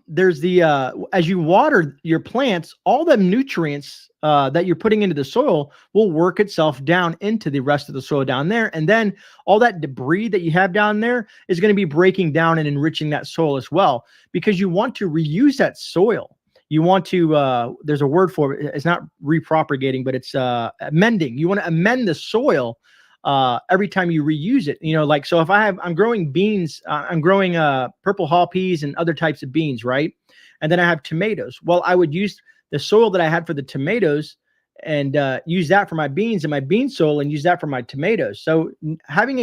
There's the as you water your plants, all the nutrients that you're putting into the soil will work itself down into the rest of the soil down there, and then all that debris that you have down there is going to be breaking down and enriching that soil as well, because you want to reuse that soil. You want to there's a word for it. It's not repropagating, but it's amending. You want to amend the soil every time you reuse it. Like, so if I'm growing beans, I'm growing purple haw peas and other types of beans, right? And then I have tomatoes. Well, I would use the soil that I had for the tomatoes and use that for my beans, and my bean soil, and use that for my tomatoes. So having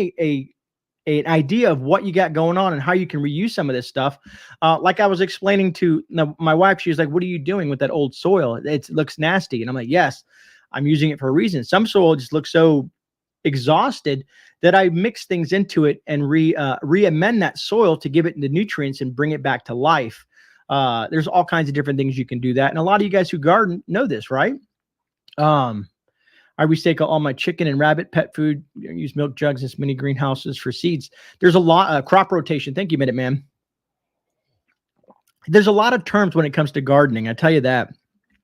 an idea of what you got going on and how you can reuse some of this stuff. Like I was explaining to my wife, she was like, what are you doing with that old soil? It looks nasty. And I'm like, yes, I'm using it for a reason. Some soil just looks so exhausted that I mix things into it and re-amend that soil to give it the nutrients and bring it back to life. There's all kinds of different things you can do that. And a lot of you guys who garden know this, right? I recycle all my chicken and rabbit pet food, use milk jugs and mini greenhouses for seeds. There's a lot crop rotation. Thank you, Minuteman. There's a lot of terms when it comes to gardening. I tell you that.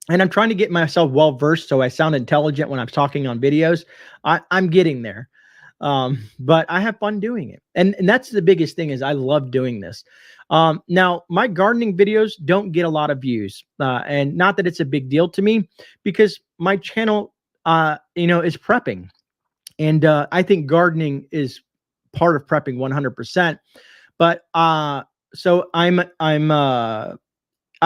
And I'm trying to get myself well-versed so I sound intelligent when I'm talking on videos. I'm getting there. But I have fun doing it. And that's the biggest thing, is I love doing this. Now, my gardening videos don't get a lot of views. And not that it's a big deal to me, because my channel, is prepping. And I think gardening is part of prepping 100%. But so I'm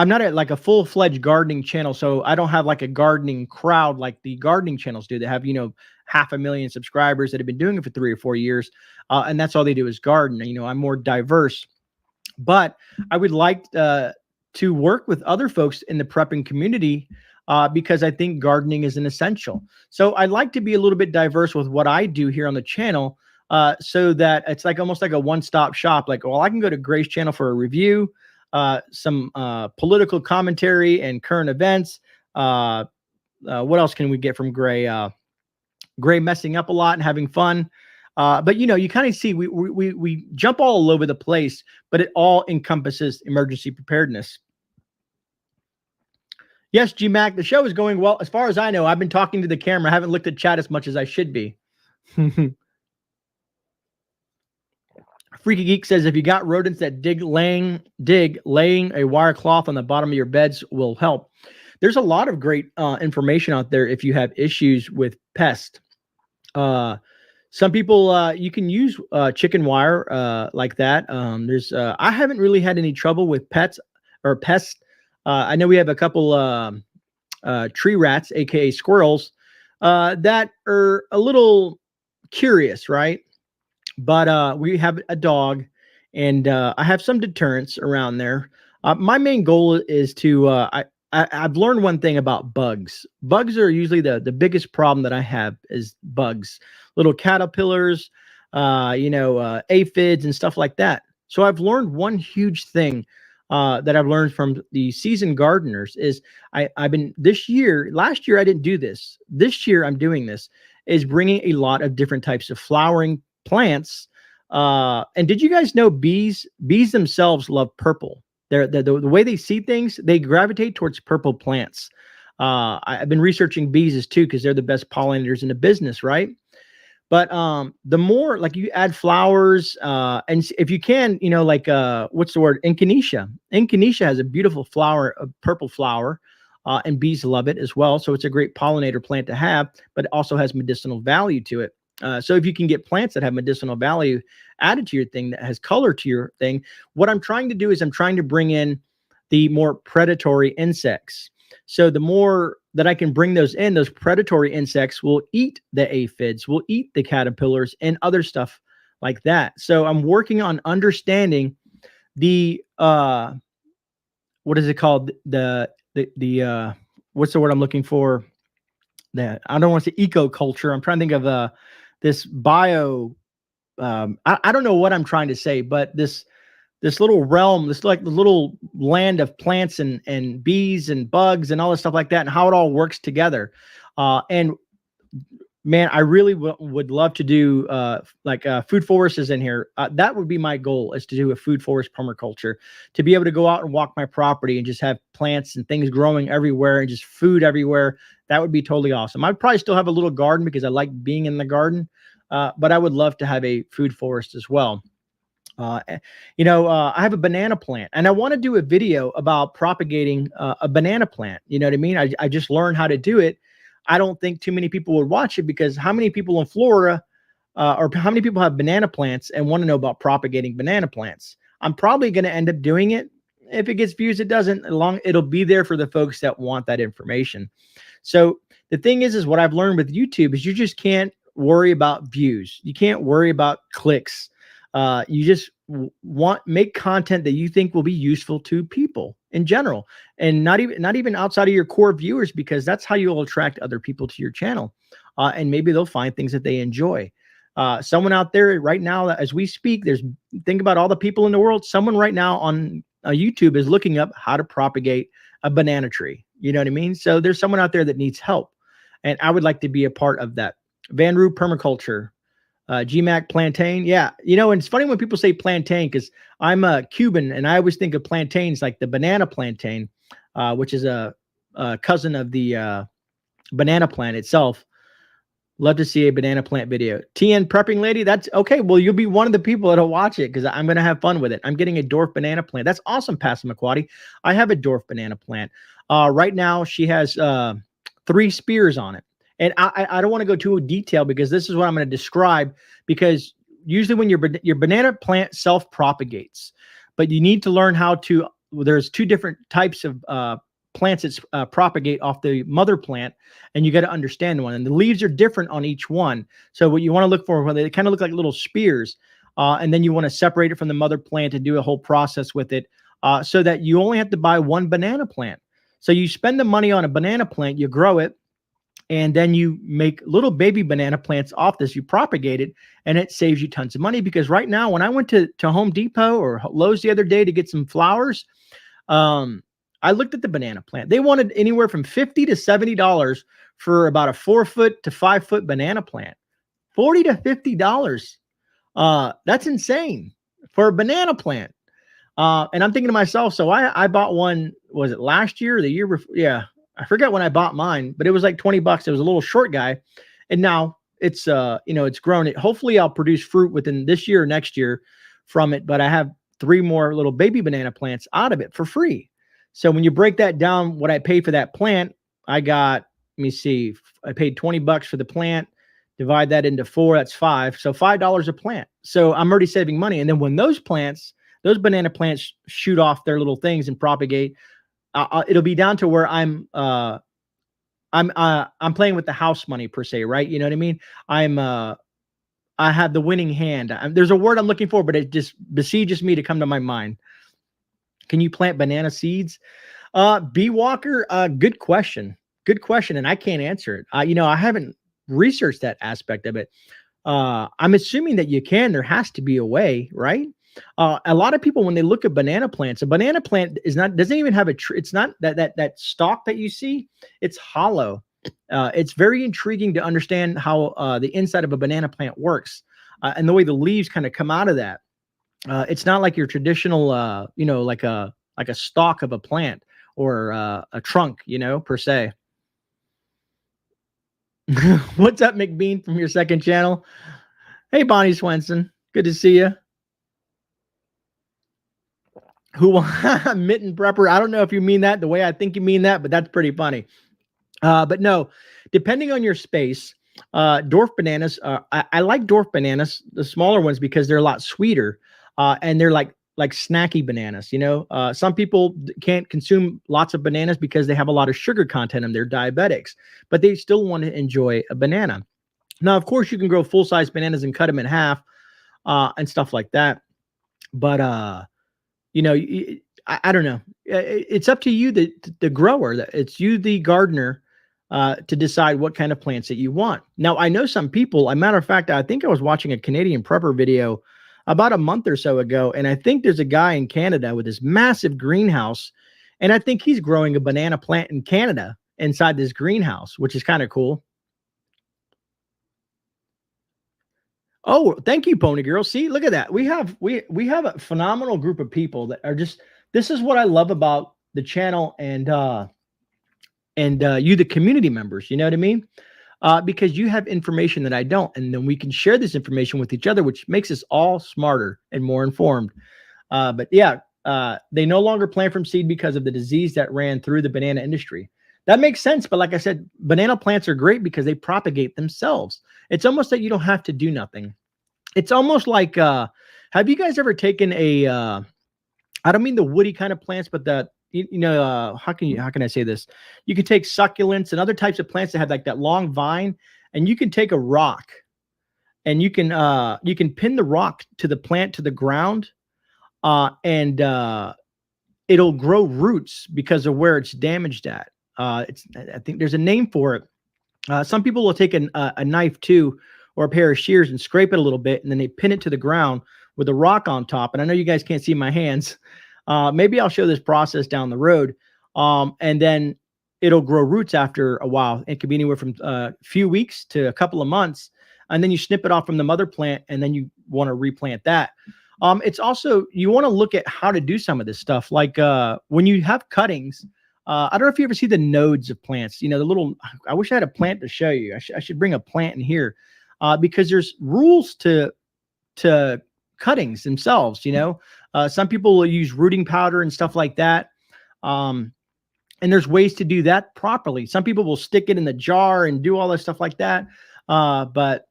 not like a full-fledged gardening channel, so I don't have like a gardening crowd like the gardening channels do. They have, 500,000 subscribers that have been doing it for 3 or 4 years, and that's all they do is garden. I'm more diverse, but I would like to work with other folks in the prepping community because I think gardening is an essential. So I'd like to be a little bit diverse with what I do here on the channel, so that it's like almost like a one-stop shop. Like, well, I can go to Grey's channel for a review, some political commentary and current events. What else can we get from Grey? Grey messing up a lot and having fun. But you kind of see we jump all over the place, but it all encompasses emergency preparedness. Yes, GMAC, the show is going well. As far as I know, I've been talking to the camera. I haven't looked at chat as much as I should be. Freaky Geek says, if you got rodents that dig, laying a wire cloth on the bottom of your beds will help. There's a lot of great information out there if you have issues with pests. Some people, you can use chicken wire like that. I haven't really had any trouble with pets or pests. I know we have a couple tree rats, aka squirrels, that are a little curious, right? But we have a dog, and I have some deterrents around there. My main goal is to I've learned one thing about bugs. Bugs are usually the biggest problem that I have is bugs, little caterpillars, aphids and stuff like that. So I've learned one huge thing that I've learned from the seasoned gardeners is last year I didn't do this. This year I'm doing this, is bringing a lot of different types of flowering plants. And did you guys know bees themselves love purple? The way they see things, they gravitate towards purple plants. I've been researching bees too, because they're the best pollinators in the business, right? But the more like you add flowers, and if you can, what's the word? Echinacea. Echinacea has a beautiful flower, a purple flower, and bees love it as well. So it's a great pollinator plant to have, but it also has medicinal value to it. So if you can get plants that have medicinal value added to your thing, that has color to your thing, what I'm trying to do is I'm trying to bring in the more predatory insects. So the more that I can bring those in, those predatory insects will eat the aphids, will eat the caterpillars and other stuff like that. So I'm working on understanding the what is it called? The what's the word I'm looking for? That I don't want to say eco culture. I'm trying to think of this bio. I don't know what I'm trying to say, but this little realm, this like the little land of plants and bees and bugs and all this stuff like that, and how it all works together. And man, I really would love to do food forests in here. That would be my goal, is to do a food forest permaculture, to be able to go out and walk my property and just have plants and things growing everywhere and just food everywhere. That would be totally awesome. I'd probably still have a little garden because I like being in the garden, but I would love to have a food forest as well. I have a banana plant, and I want to do a video about propagating a banana plant. You know what I mean? I just learned how to do it. I don't think too many people would watch it, because how many people in Florida or how many people have banana plants and want to know about propagating banana plants? I'm probably going to end up doing it. If it gets views, it doesn't. It'll be there for the folks that want that information. So the thing is what I've learned with YouTube is you just can't worry about views. You can't worry about clicks. You just make content that you think will be useful to people in general, and not even outside of your core viewers, because that's how you'll attract other people to your channel. And maybe they'll find things that they enjoy. Someone out there right now, as we speak, think about all the people in the world. Someone right now on YouTube is looking up how to propagate a banana tree. You know what I mean? So there's someone out there that needs help, and I would like to be a part of that. Van Roo Permaculture. GMAC plantain. Yeah. And it's funny when people say plantain, because I'm a Cuban and I always think of plantains like the banana plantain, which is a cousin of the banana plant itself. Love to see a banana plant video. TN prepping lady. That's okay. Well, you'll be one of the people that'll watch it, because I'm going to have fun with it. I'm getting a dwarf banana plant. That's awesome, Passamaquoddy. I have a dwarf banana plant. Right now she has 3 spears on it. And I don't want to go too detailed, because this is what I'm going to describe, because usually when your banana plant self-propagates, but you need to learn how to, there's 2 different types of plants that propagate off the mother plant, and you got to understand one. And the leaves are different on each one. So what you want to look for, they kind of look like little spears, and then you want to separate it from the mother plant and do a whole process with it, so that you only have to buy 1 banana plant. So you spend the money on a banana plant, you grow it, and then you make little baby banana plants off this. You propagate it, and it saves you tons of money. Because right now, when I went to Home Depot or Lowe's the other day to get some flowers, I looked at the banana plant. They wanted anywhere from $50 to $70 for about a 4-foot to 5-foot banana plant. $40 to $50. That's insane for a banana plant. And I'm thinking to myself, so I bought one, was it last year or the year before? Yeah. I forget when I bought mine, but it was like $20. It was a little short guy. And now it's, it's grown. Hopefully I'll produce fruit within this year or next year from it. But I have 3 more little baby banana plants out of it for free. So when you break that down, what I paid for that plant, I got, let me see, I paid $20 for the plant, divide that into 4, that's 5. So $5 a plant. So I'm already saving money. And then when those banana plants shoot off their little things and propagate, it'll be down to where I'm playing with the house money per se, right? You know what I mean? I have the winning hand. There's a word I'm looking for, but it just besieges me to come to my mind. Can you plant banana seeds? Bee Walker, good question. Good question, and I can't answer it. I haven't researched that aspect of it. I'm assuming that you can. There has to be a way, right? A lot of people, when they look at banana plants, a banana plant doesn't even have a tree. It's not that stalk that you see. It's hollow. It's very intriguing to understand how the inside of a banana plant works, and the way the leaves kind of come out of that. It's not like your traditional, like a stalk of a plant or a trunk, per se. What's up, McBean, from your second channel? Hey, Bonnie Swenson, good to see you. Mitten prepper. I don't know if you mean that the way I think you mean that, but that's pretty funny. But no, depending on your space, dwarf bananas, I like dwarf bananas, the smaller ones, because they're a lot sweeter, and they're like like snacky bananas. Some people can't consume lots of bananas because they have a lot of sugar content and they're diabetics, but they still want to enjoy a banana. Now, of course, you can grow full-size bananas and cut them in half and stuff like that. But I don't know. It's up to you, the grower. It's you, the gardener, to decide what kind of plants that you want. Now, I know some people. As a matter of fact, I think I was watching a Canadian prepper video about a month or so ago, and I think there's a guy in Canada with this massive greenhouse, and I think he's growing a banana plant in Canada inside this greenhouse, which is kind of cool. Oh, thank you, Pony Girl. See, look at that. We have a phenomenal group of people that are just. This is what I love about the channel and you, the community members. You know what I mean? Because you have information that I don't, and then we can share this information with each other, which makes us all smarter and more informed. But yeah, they no longer plant from seed because of the disease that ran through the banana industry. That makes sense. But like I said, banana plants are great because they propagate themselves. It's almost that you don't have to do nothing. It's almost like, have you guys ever taken a, I don't mean the woody kind of plants, but how can I say this? You can take succulents and other types of plants that have like that long vine, and you can take a rock and you can pin the rock to the plant, to the ground, and it'll grow roots because of where it's damaged at. I think there's a name for it. Some people will take a knife too, or a pair of shears, and scrape it a little bit, and then they pin it to the ground with a rock on top. And I know you guys can't see my hands. Maybe I'll show this process down the road. And then it'll grow roots after a while. It could be anywhere from a few weeks to a couple of months. And then you snip it off from the mother plant, and then you want to replant that. It's also, you want to look at how to do some of this stuff. Like when you have cuttings, I don't know if you ever see the nodes of plants, the little, I wish I had a plant to show you. I should bring a plant in here because there's rules to cuttings themselves. Some people will use rooting powder and stuff like that. And there's ways to do that properly. Some people will stick it in the jar and do all this stuff like that. But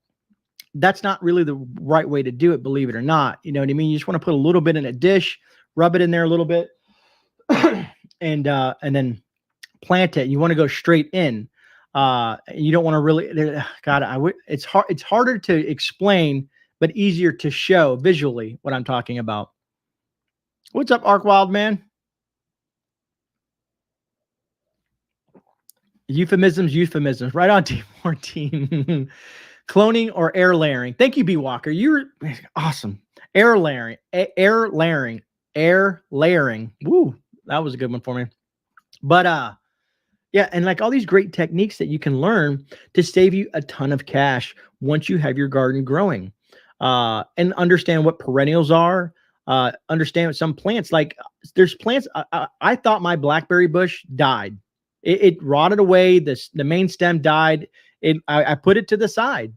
that's not really the right way to do it, believe it or not. You know what I mean? You just want to put a little bit in a dish, rub it in there a little bit, and then plant it. You want to go straight in. You don't want to really, God, it's hard. It's harder to explain, but easier to show visually what I'm talking about. What's up, Ark Wild Man? Euphemisms. Right on, Team 14. Cloning or air layering. Thank you, B Walker. You're awesome. Air layering. Woo, that was a good one for me. But yeah, and like all these great techniques that you can learn to save you a ton of cash once you have your garden growing. And understand what perennials are. Understand some plants, like there's plants. I thought my blackberry bush died. It rotted away. The main stem died. I put it to the side.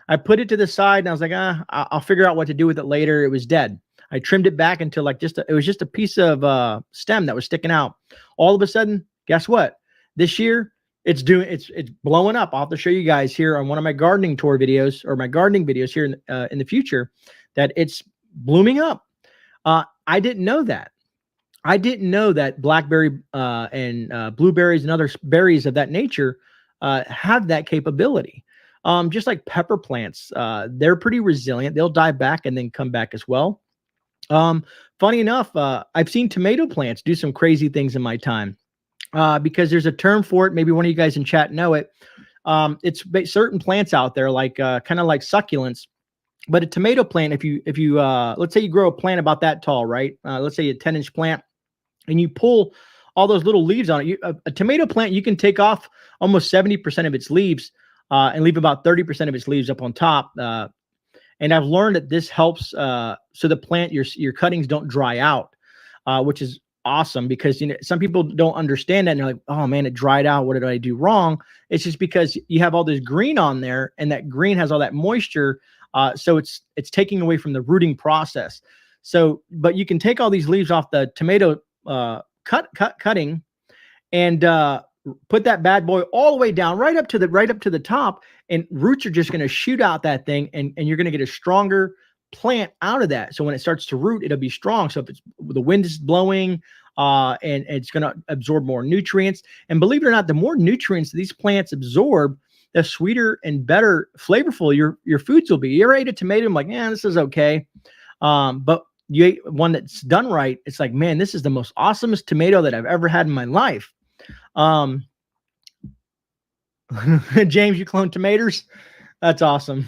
And I was like, I'll figure out what to do with it later. It was dead. I trimmed it back until like it was just a piece of stem that was sticking out. All of a sudden, guess what? This year, it's blowing up. I'll have to show you guys here on one of my gardening tour videos or my gardening videos here in the future that it's blooming up. I didn't know that. I didn't know that blackberry and blueberries and other berries of that nature have that capability. Just like pepper plants, they're pretty resilient. They'll die back and then come back as well. Funny enough, I've seen tomato plants do some crazy things in my time because there's a term for it. Maybe one of you guys in chat know it. It's certain plants out there, like kind of like succulents. But a tomato plant, if you let's say you grow a plant about that tall, right? Let's say a 10-inch plant, and you pull all those little leaves on it. A tomato plant, you can take off almost 70% of its leaves and leave about 30% of its leaves up on top. And I've learned that this helps so the plant, your cuttings don't dry out, which is awesome because some people don't understand that and they're like, oh man, it dried out. What did I do wrong? It's just because you have all this green on there, and that green has all that moisture. So it's taking away from the rooting process. So, but you can take all these leaves off the tomato cutting and put that bad boy all the way down, right up to the top, and roots are just going to shoot out that thing, and you're going to get a stronger plant out of that. So when it starts to root, it'll be strong. So if it's the wind is blowing, and it's going to absorb more nutrients. And believe it or not, the more nutrients these plants absorb, the sweeter and better flavorful your foods will be. You ever ate a tomato? I'm like, yeah, this is okay. But you ate one that's done right. It's like, man, this is the most awesomest tomato that I've ever had in my life. James, you clone tomatoes? That's awesome.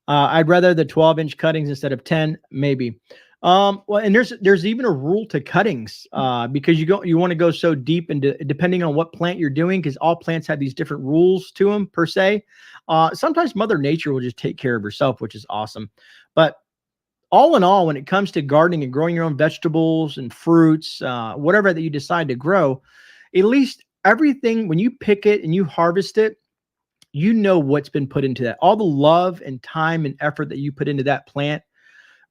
I'd rather the 12-inch cuttings instead of 10, maybe. Well, and there's even a rule to cuttings, because you want to go so deep into, depending on what plant you're doing, because all plants have these different rules to them per se. Sometimes Mother Nature will just take care of herself, which is awesome. But all in all, when it comes to gardening and growing your own vegetables and fruits, whatever that you decide to grow, at least everything, when you pick it and you harvest it, you know what's been put into that. All the love and time and effort that you put into that plant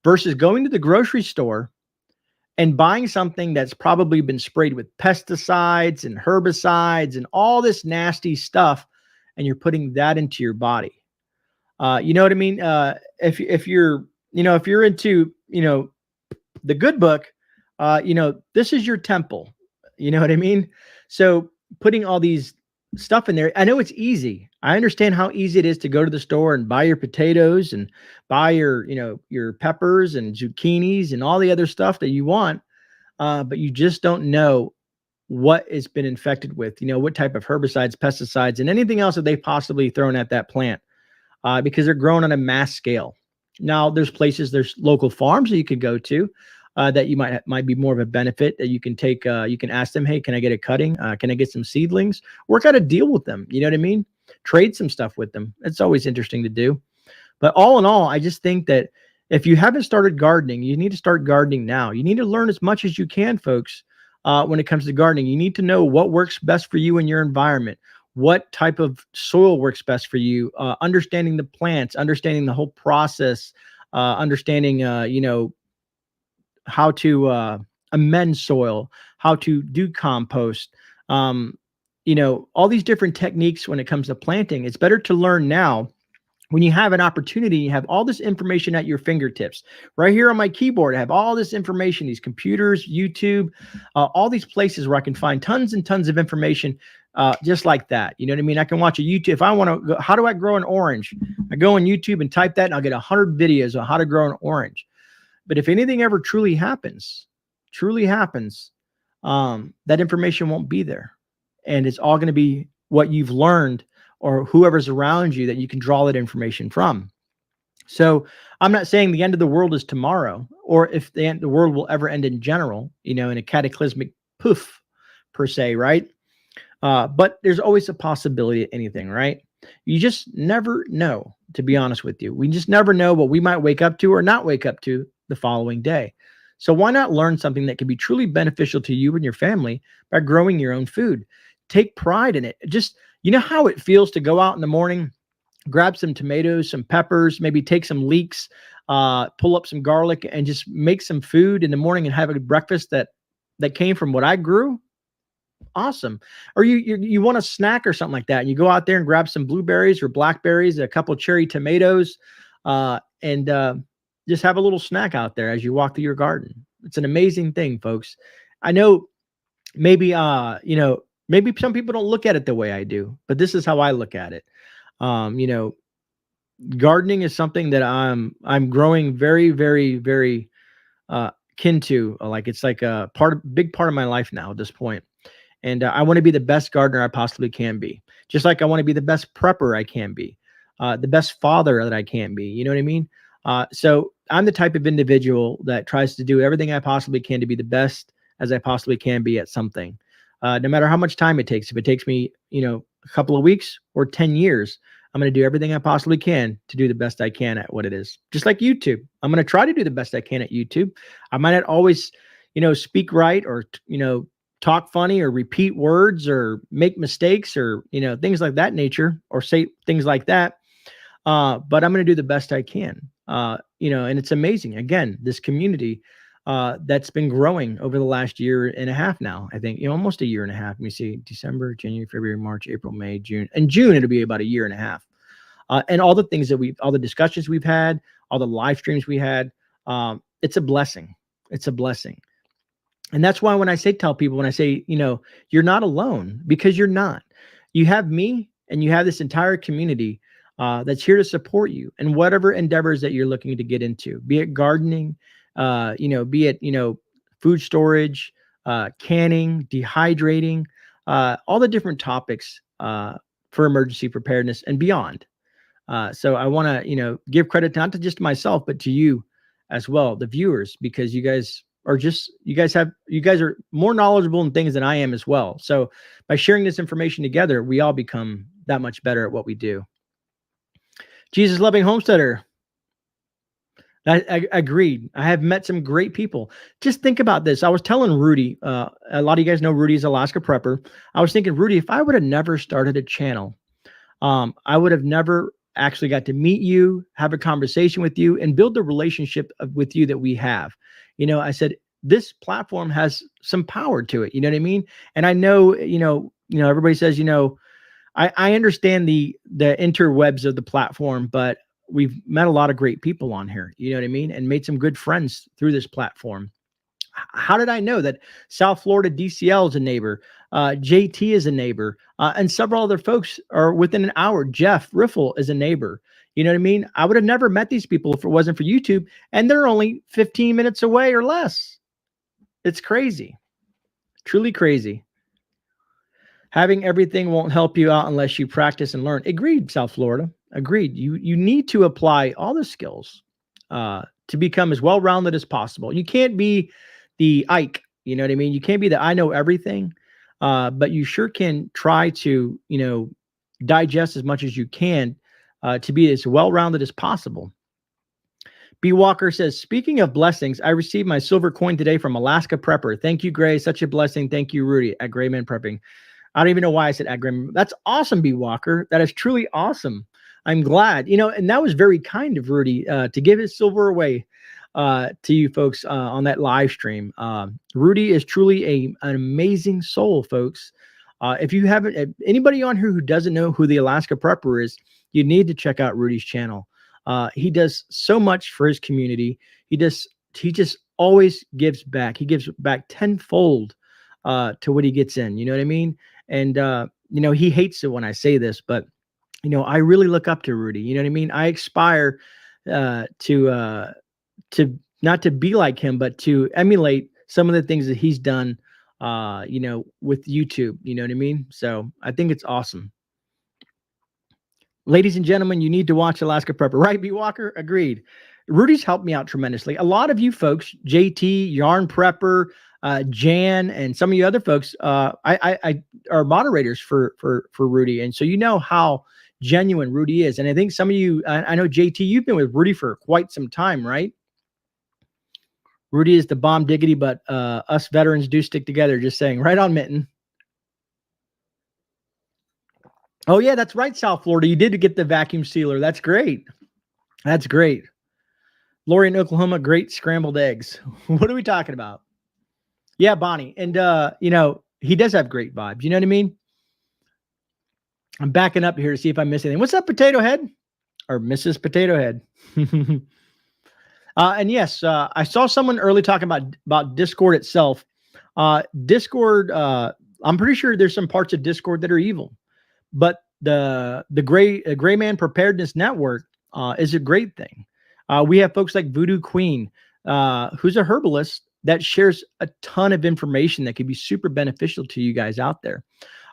versus going to the grocery store and buying something that's probably been sprayed with pesticides and herbicides and all this nasty stuff, and you're putting that into your body. You know what I mean? If you're into, the good book, this is your temple. You know what I mean? So putting all these stuff in there, I know it's easy. I understand how easy it is to go to the store and buy your potatoes and buy your peppers and zucchinis and all the other stuff that you want. But you just don't know what it's been infected with, what type of herbicides, pesticides, and anything else that they've possibly thrown at that plant, because they're grown on a mass scale. Now there's local farms that you could go to, that you might be more of a benefit, that you can take. You can ask them, hey, can I get a cutting? Can I get some seedlings? Work out a deal with them. You know what I mean? Trade some stuff with them. It's always interesting to do. But all in all, I just think that if you haven't started gardening, you need to start gardening now. You need to learn as much as you can, folks, when it comes to gardening. You need to know what works best for you in your environment, what type of soil works best for you, understanding the plants, understanding the whole process, understanding, how to amend soil, how to do compost, all these different techniques when it comes to planting. It's better to learn now when you have an opportunity. You have all this information at your fingertips. Right here on my keyboard, I have all this information, these computers, YouTube, all these places where I can find tons and tons of information, just like that. You know what I mean? I can watch a YouTube. If I want to go, how do I grow an orange? I go on YouTube and type that, and I'll get 100 videos on how to grow an orange. But if anything ever truly happens, that information won't be there. And it's all going to be what you've learned or whoever's around you that you can draw that information from. So I'm not saying the end of the world is tomorrow, or if the world will ever end in general, in a cataclysmic poof per se, right? But there's always a possibility of anything, right? You just never know, to be honest with you. We just never know what we might wake up to or not wake up to the following day. So why not learn something that can be truly beneficial to you and your family by growing your own food? Take pride in it. Just, how it feels to go out in the morning, grab some tomatoes, some peppers, maybe take some leeks, pull up some garlic, and just make some food in the morning and have a breakfast that came from what I grew. Awesome. Or you want a snack or something like that, and you go out there and grab some blueberries or blackberries, a couple cherry tomatoes, and just have a little snack out there as you walk through your garden. It's an amazing thing, folks. I know maybe maybe some people don't look at it the way I do, but this is how I look at it. Gardening is something that I'm growing very, very, very kin to. Like, it's like a big part of my life now at this point. And I want to be the best gardener I possibly can be. Just like I want to be the best prepper I can be, the best father that I can be. You know what I mean? So I'm the type of individual that tries to do everything I possibly can to be the best as I possibly can be at something. No matter how much time it takes. If it takes me, a couple of weeks or 10 years, I'm going to do everything I possibly can to do the best I can at what it is. Just like YouTube. I'm going to try to do the best I can at YouTube. I might not always, speak right, or, talk funny, or repeat words, or make mistakes, or, things like that nature, or say things like that. But I'm going to do the best I can. And it's amazing. Again, this community that's been growing over the last year and a half now. I think, almost a year and a half. Let me see, December, January, February, March, April, May, June. And June, it'll be about a year and a half. And all the things that all the discussions we've had, all the live streams we had. It's a blessing. It's a blessing. And that's why when I tell people, when I say, you're not alone, because you're not. You have me and you have this entire community that's here to support you in whatever endeavors that you're looking to get into, be it gardening, be it, food storage, canning, dehydrating, all the different topics for emergency preparedness and beyond. So I want to, give credit not to just myself, but to you as well, the viewers, because you guys are more knowledgeable in things than I am as well. So by sharing this information together, we all become that much better at what we do. Jesus loving homesteader. I agreed. I have met some great people. Just think about this. I was telling Rudy, a lot of you guys know Rudy's Alaska Prepper. I was thinking, Rudy, if I would have never started a channel, I would have never actually got to meet you, have a conversation with you, and build the relationship with you that we have. I said, this platform has some power to it. You know what I mean? And I know, everybody says, I understand the interwebs of the platform, but we've met a lot of great people on here, you know what I mean? And made some good friends through this platform. How did I know that South Florida DCL is a neighbor? JT is a neighbor. And several other folks are within an hour. Jeff Riffle is a neighbor. You know what I mean? I would have never met these people if it wasn't for YouTube. And they're only 15 minutes away or less. It's crazy. Truly crazy. Having everything won't help you out unless you practice and learn. Agreed, South Florida. Agreed. You need to apply all the skills to become as well-rounded as possible. You can't be the Ike, you know what I mean? You can't be the I know everything, but you sure can try to, digest as much as you can to be as well-rounded as possible. B. Walker says, speaking of blessings, I received my silver coin today from Alaska Prepper. Thank you, Gray. Such a blessing. Thank you, Rudy, at GreyMan Prepping. I don't even know why I said at GreyMan. That's awesome, B. Walker. That is truly awesome. I'm glad, and that was very kind of Rudy to give his silver away to you folks on that live stream. Rudy is truly an amazing soul, folks. If you haven't, anybody on here who doesn't know who the Alaska Prepper is, you need to check out Rudy's channel. He does so much for his community. He just always gives back. He gives back tenfold to what he gets in. You know what I mean? And he hates it when I say this, but I really look up to Rudy. You know what I mean? I aspire to not to be like him, but to emulate some of the things that he's done, with YouTube. You know what I mean? So I think it's awesome. Ladies and gentlemen, you need to watch Alaska Prepper. Right, B. Walker? Agreed. Rudy's helped me out tremendously. A lot of you folks, JT, Yarn Prepper, Jan, and some of you other folks, I are moderators for Rudy. And so you know how genuine Rudy is. And I think some of you, I know JT, you've been with Rudy for quite some time, right? Rudy is the bomb diggity, but us veterans do stick together. Just saying. Right on, Mitten. Oh, yeah, that's right, South Florida. You did get the vacuum sealer. That's great. That's great. Lori in Oklahoma, great scrambled eggs. What are we talking about? Yeah, Bonnie. And, he does have great vibes. You know what I mean? I'm backing up here to see if I miss anything. What's up, Potato Head? Or Mrs. Potato Head? And yes, I saw someone early talking about Discord itself. Discord, I'm pretty sure there's some parts of Discord that are evil. But the GreyMan Preparedness Network is a great thing. We have folks like Voodoo Queen, who's a herbalist that shares a ton of information that could be super beneficial to you guys out there.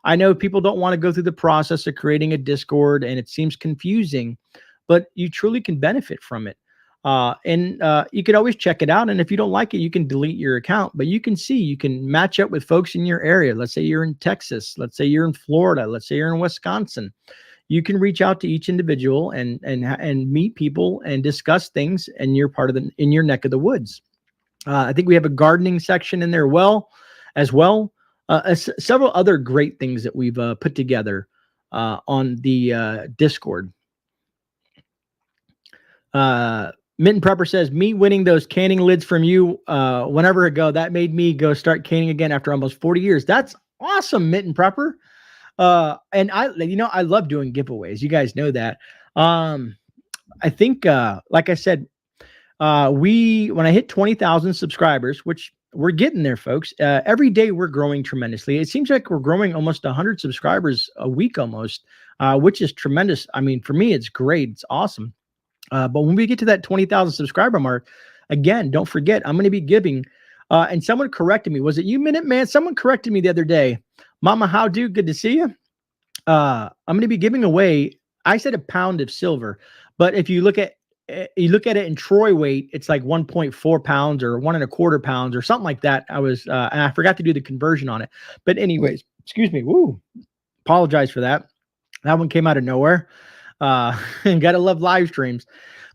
I know people don't want to go through the process of creating a Discord, and it seems confusing, but you truly can benefit from it. And you could always check it out. And if you don't like it, you can delete your account, but you can match up with folks in your area. Let's say you're in Texas. Let's say you're in Florida. Let's say you're in Wisconsin. You can reach out to each individual and meet people and discuss things, and you're part of in your neck of the woods. I think we have a gardening section in there as well. Several other great things that we've put together on the Discord. Mitten Prepper says, me winning those canning lids from you whenever ago, that made me go start canning again after almost 40 years. That's awesome, Mitten Prepper. And I love doing giveaways. You guys know that. I think, like I said, when I hit 20,000 subscribers, which we're getting there, folks, every day we're growing tremendously. It seems like we're growing almost 100 subscribers a week almost, which is tremendous. I mean, for me, it's great. It's awesome. But when we get to that 20,000 subscriber mark, again, don't forget, I'm going to be giving, and someone corrected me. Was it you, Minute Man? Someone corrected me the other day. Mama, how do? Good to see you. I'm going to be giving away, I said a pound of silver, but if you look at it in troy weight, it's like 1.4 pounds or 1.25 pounds or something like that. And I forgot to do the conversion on it. But anyways, excuse me. Woo. Apologize for that. That one came out of nowhere. Gotta love live streams.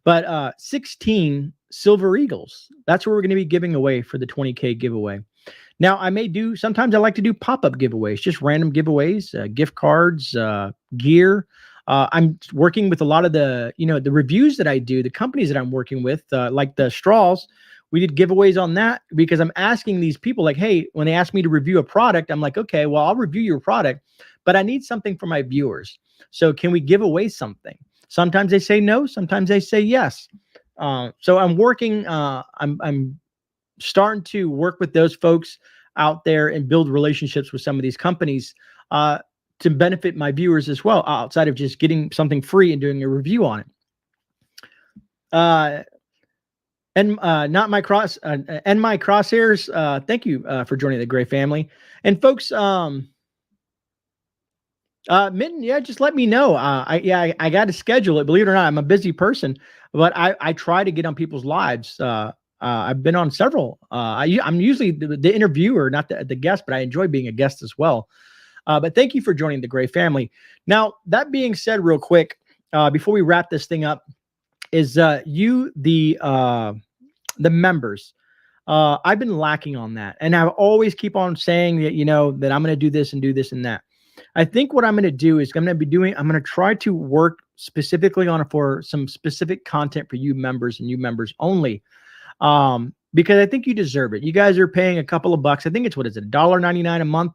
But 16 silver eagles. That's what we're going to be giving away for the 20K giveaway. Now, sometimes I like to do pop-up giveaways, just random giveaways, gift cards, gear. I'm working with a lot of the reviews that I do, the companies that I'm working with, like the straws. We did giveaways on that because I'm asking these people, like, hey, when they ask me to review a product, I'm like, okay, well, I'll review your product, but I need something for my viewers. So can we give away something? Sometimes they say no, sometimes they say yes. So I'm working, I'm starting to work with those folks out there and build relationships with some of these companies to benefit my viewers as well, outside of just getting something free and doing a review on it. And not my cross and my crosshairs. Thank you for joining the Grey family. And folks, Mitten, yeah, just let me know. I got to schedule it. Believe it or not, I'm a busy person, but I try to get on people's lives. I've been on several. I'm usually the interviewer, not the guest, but I enjoy being a guest as well. But thank you for joining the Grey family. Now, that being said, real quick, before we wrap this thing up, is the members. I've been lacking on that, and I always keep on saying that that I'm going to do this and that. I think what I'm going to do is I'm going to try to work specifically for some specific content for you members and you members only. Because I think you deserve it. You guys are paying a couple of bucks. I think it's $1.99 a month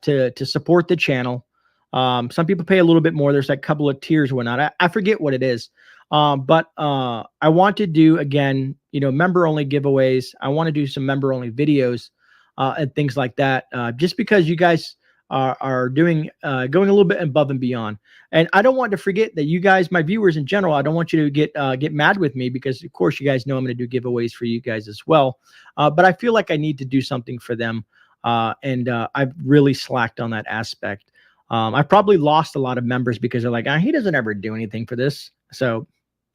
to support the channel. Some people pay a little bit more. There's like a couple of tiers or whatnot. I forget what it is. But I want to do, again, member only giveaways. I want to do some member only videos and things like that. Just because you guys are doing going a little bit above and beyond. And I don't want to forget that you guys, my viewers in general, I don't want you to get mad with me, because of course you guys know I'm going to do giveaways for you guys as well. But I feel like I need to do something for them. And I've really slacked on that aspect. I probably lost a lot of members because they're like, he doesn't ever do anything for this. So,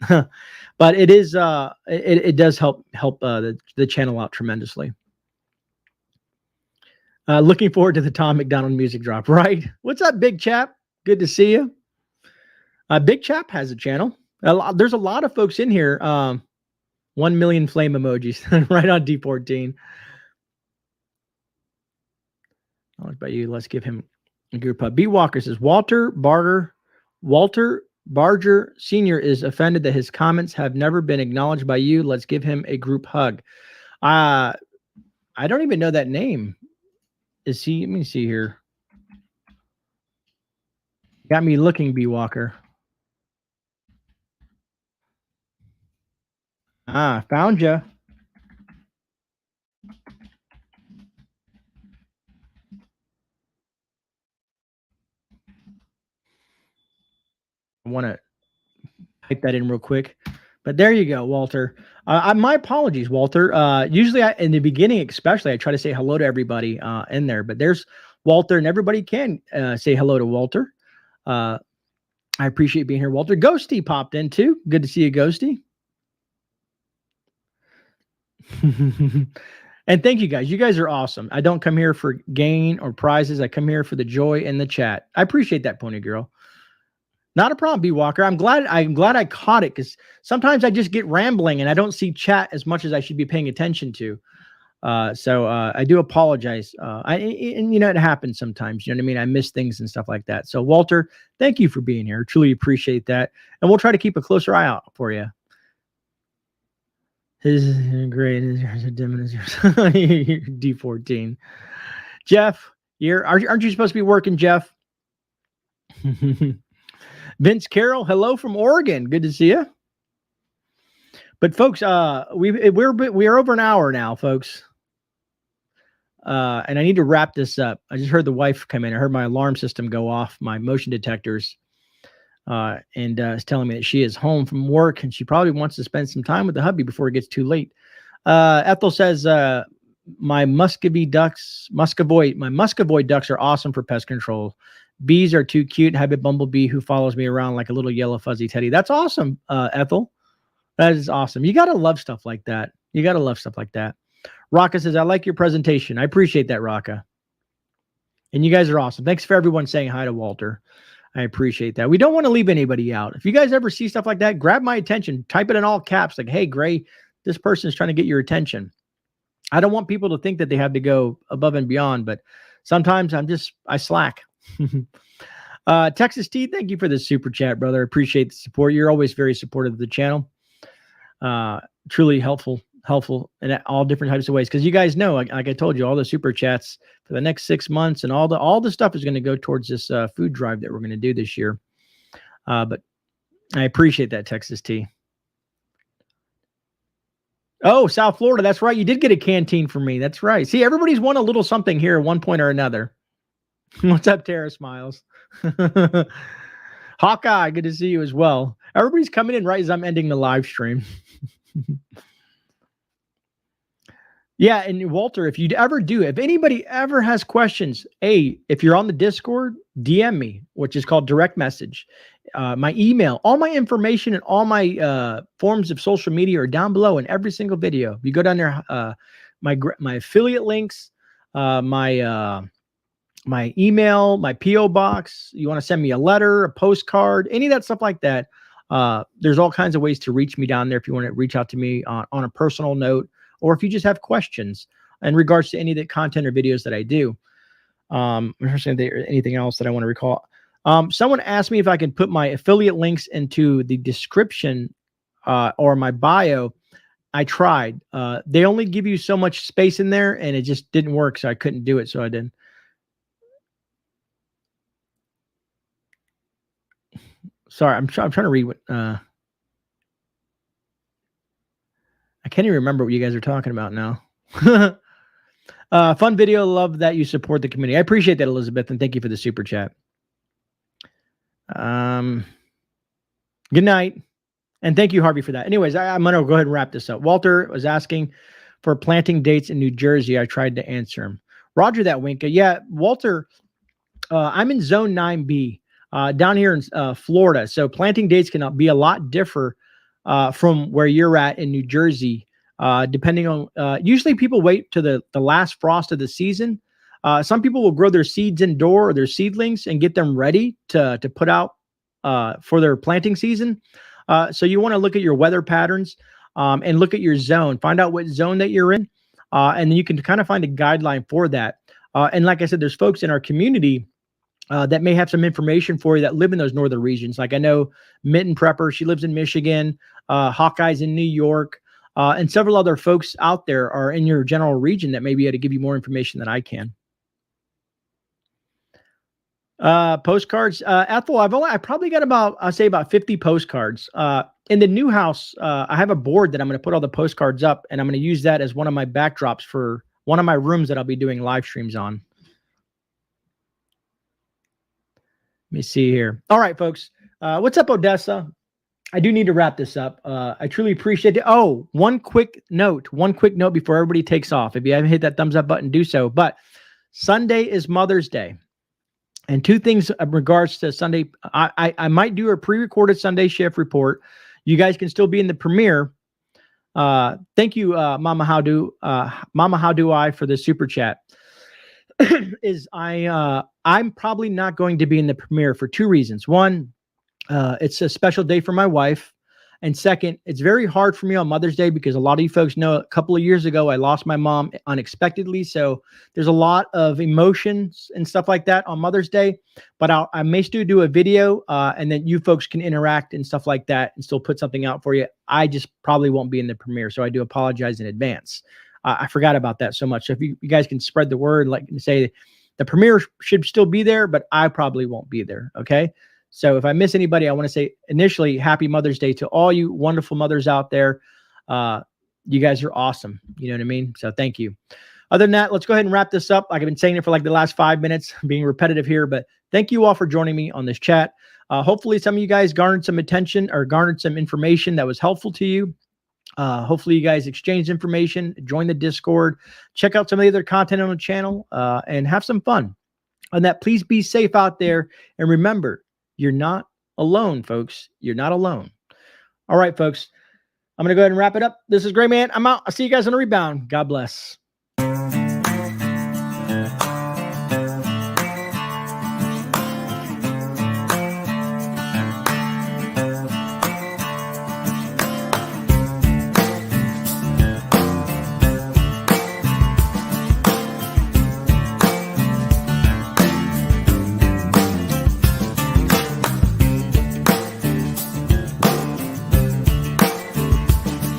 but it is, it does help the channel out tremendously. Looking forward to the Tom McDonald music drop, right? What's up, Big Chap? Good to see you. Big Chap has a channel. There's a lot of folks in here. 1 million flame emojis right on D14. How about you? Let's give him a group hug. B Walker says Walter Barger Sr. is offended that his comments have never been acknowledged by you. Let's give him a group hug. I don't even know that name. Is he? Let me see here. Got me looking, B Walker. Found you. I want to type that in real quick. But there you go, Walter. My apologies, Walter. Usually in the beginning, especially, I try to say hello to everybody in there. But there's Walter, and everybody can say hello to Walter. I appreciate being here, Walter. Ghosty popped in too. Good to see you, Ghosty. And thank you guys. You guys are awesome. I don't come here for gain or prizes. I come here for the joy in the chat. I appreciate that, Pony Girl. Not a problem, B Walker. I'm glad I caught it, because sometimes I just get rambling and I don't see chat as much as I should be paying attention to. So I do apologize. And it happens sometimes. You know what I mean? I miss things and stuff like that. So Walter, thank you for being here. Truly appreciate that. And we'll try to keep a closer eye out for you. His is great. D14. Jeff, aren't you supposed to be working, Jeff? Vince Carroll, hello from Oregon. Good to see you. But folks, we're over an hour now, folks. And I need to wrap this up. I just heard the wife come in. I heard my alarm system go off, my motion detectors, and is telling me that she is home from work and she probably wants to spend some time with the hubby before it gets too late. Ethel says, my Muscovy ducks are awesome for pest control. Bees are too cute. I have a bumblebee who follows me around like a little yellow fuzzy teddy. That's awesome, Ethel. That is awesome. You got to love stuff like that. You got to love stuff like that. Raka says, I like your presentation. I appreciate that, Raka. And you guys are awesome. Thanks for everyone saying hi to Walter. I appreciate that. We don't want to leave anybody out. If you guys ever see stuff like that, grab my attention. Type it in all caps like, hey, Grey, this person is trying to get your attention. I don't want people to think that they have to go above and beyond, but sometimes I slack. Texas T, thank you for the super chat, brother. I appreciate the support. You're always very supportive of the channel. Truly helpful in all different types of ways. Because you guys know, like I told you, all the super chats for the next 6 months and all the stuff is going to go towards this food drive that we're going to do this year. But I appreciate that, Texas T. Oh, South Florida. That's right. You did get a canteen from me. That's right. See, everybody's won a little something here at one point or another. What's up, Tara Smiles? Hawkeye, good to see you as well. Everybody's coming in right as I'm ending the live stream. Yeah, and Walter, if anybody ever has questions, if you're on the Discord, DM me, which is called direct message. My email, all my information and all my forms of social media are down below in every single video. If you go down there, my affiliate links, my email, my P.O Box, you want to send me a letter, a postcard, any of that stuff like that. There's all kinds of ways to reach me down there if you want to reach out to me on a personal note, or if you just have questions in regards to any of the content or videos that I do. Anything else that I want to recall. Someone asked me if I can put my affiliate links into the description or my bio. I tried. They only give you so much space in there, and it just didn't work, so I couldn't do it, so I didn't. Sorry, I'm trying to read what... I can't even remember what you guys are talking about now. Fun video. Love that you support the community. I appreciate that, Elizabeth, and thank you for the super chat. Good night. And thank you, Harvey, for that. Anyways, I'm going to go ahead and wrap this up. Walter was asking for planting dates in New Jersey. I tried to answer him. Roger that, Winka. Yeah, Walter, I'm in zone 9B down here in Florida. So planting dates can be a lot different from where you're at in New Jersey, depending on, usually people wait to the last frost of the season. Some people will grow their seeds indoor or their seedlings and get them ready to put out for their planting season. So you want to look at your weather patterns and look at your zone, find out what zone that you're in. And then you can kind of find a guideline for that. And like I said, there's folks in our community that may have some information for you that live in those northern regions. Like I know Mitten Prepper, she lives in Michigan, Hawkeye's in New York, and several other folks out there are in your general region that may be able to give you more information than I can. Postcards, Ethel, I probably got about 50 postcards. In the new house, I have a board that I'm going to put all the postcards up, and I'm going to use that as one of my backdrops for one of my rooms that I'll be doing live streams on. Let me see here. All right, folks. What's up, Odessa? I do need to wrap this up. I truly appreciate it. Oh, one quick note before everybody takes off. If you haven't hit that thumbs up button, do so. But Sunday is Mother's Day. And two things in regards to Sunday. I might do a pre-recorded Sunday shift report. You guys can still be in the premiere. Thank you, Mama How Do I for the super chat. I'm probably not going to be in the premiere for two reasons. One, it's a special day for my wife. And second, it's very hard for me on Mother's Day because a lot of you folks know a couple of years ago, I lost my mom unexpectedly. So there's a lot of emotions and stuff like that on Mother's Day, but I may still do a video and then you folks can interact and stuff like that and still put something out for you. I just probably won't be in the premiere. So I do apologize in advance. I forgot about that so much. So if you guys can spread the word, like say the premiere should still be there, but I probably won't be there. Okay. So if I miss anybody, I want to say initially, happy Mother's Day to all you wonderful mothers out there. You guys are awesome. You know what I mean? So thank you. Other than that, let's go ahead and wrap this up. Like I've been saying it for like the last 5 minutes, being repetitive here, but thank you all for joining me on this chat. Hopefully some of you guys garnered some attention or garnered some information that was helpful to you. Hopefully you guys exchange information, join the Discord, check out some of the other content on the channel, and have some fun. On that, please be safe out there. And remember, you're not alone, folks. You're not alone. All right, folks. I'm going to go ahead and wrap it up. This is GreyMan. I'm out. I'll see you guys on the rebound. God bless.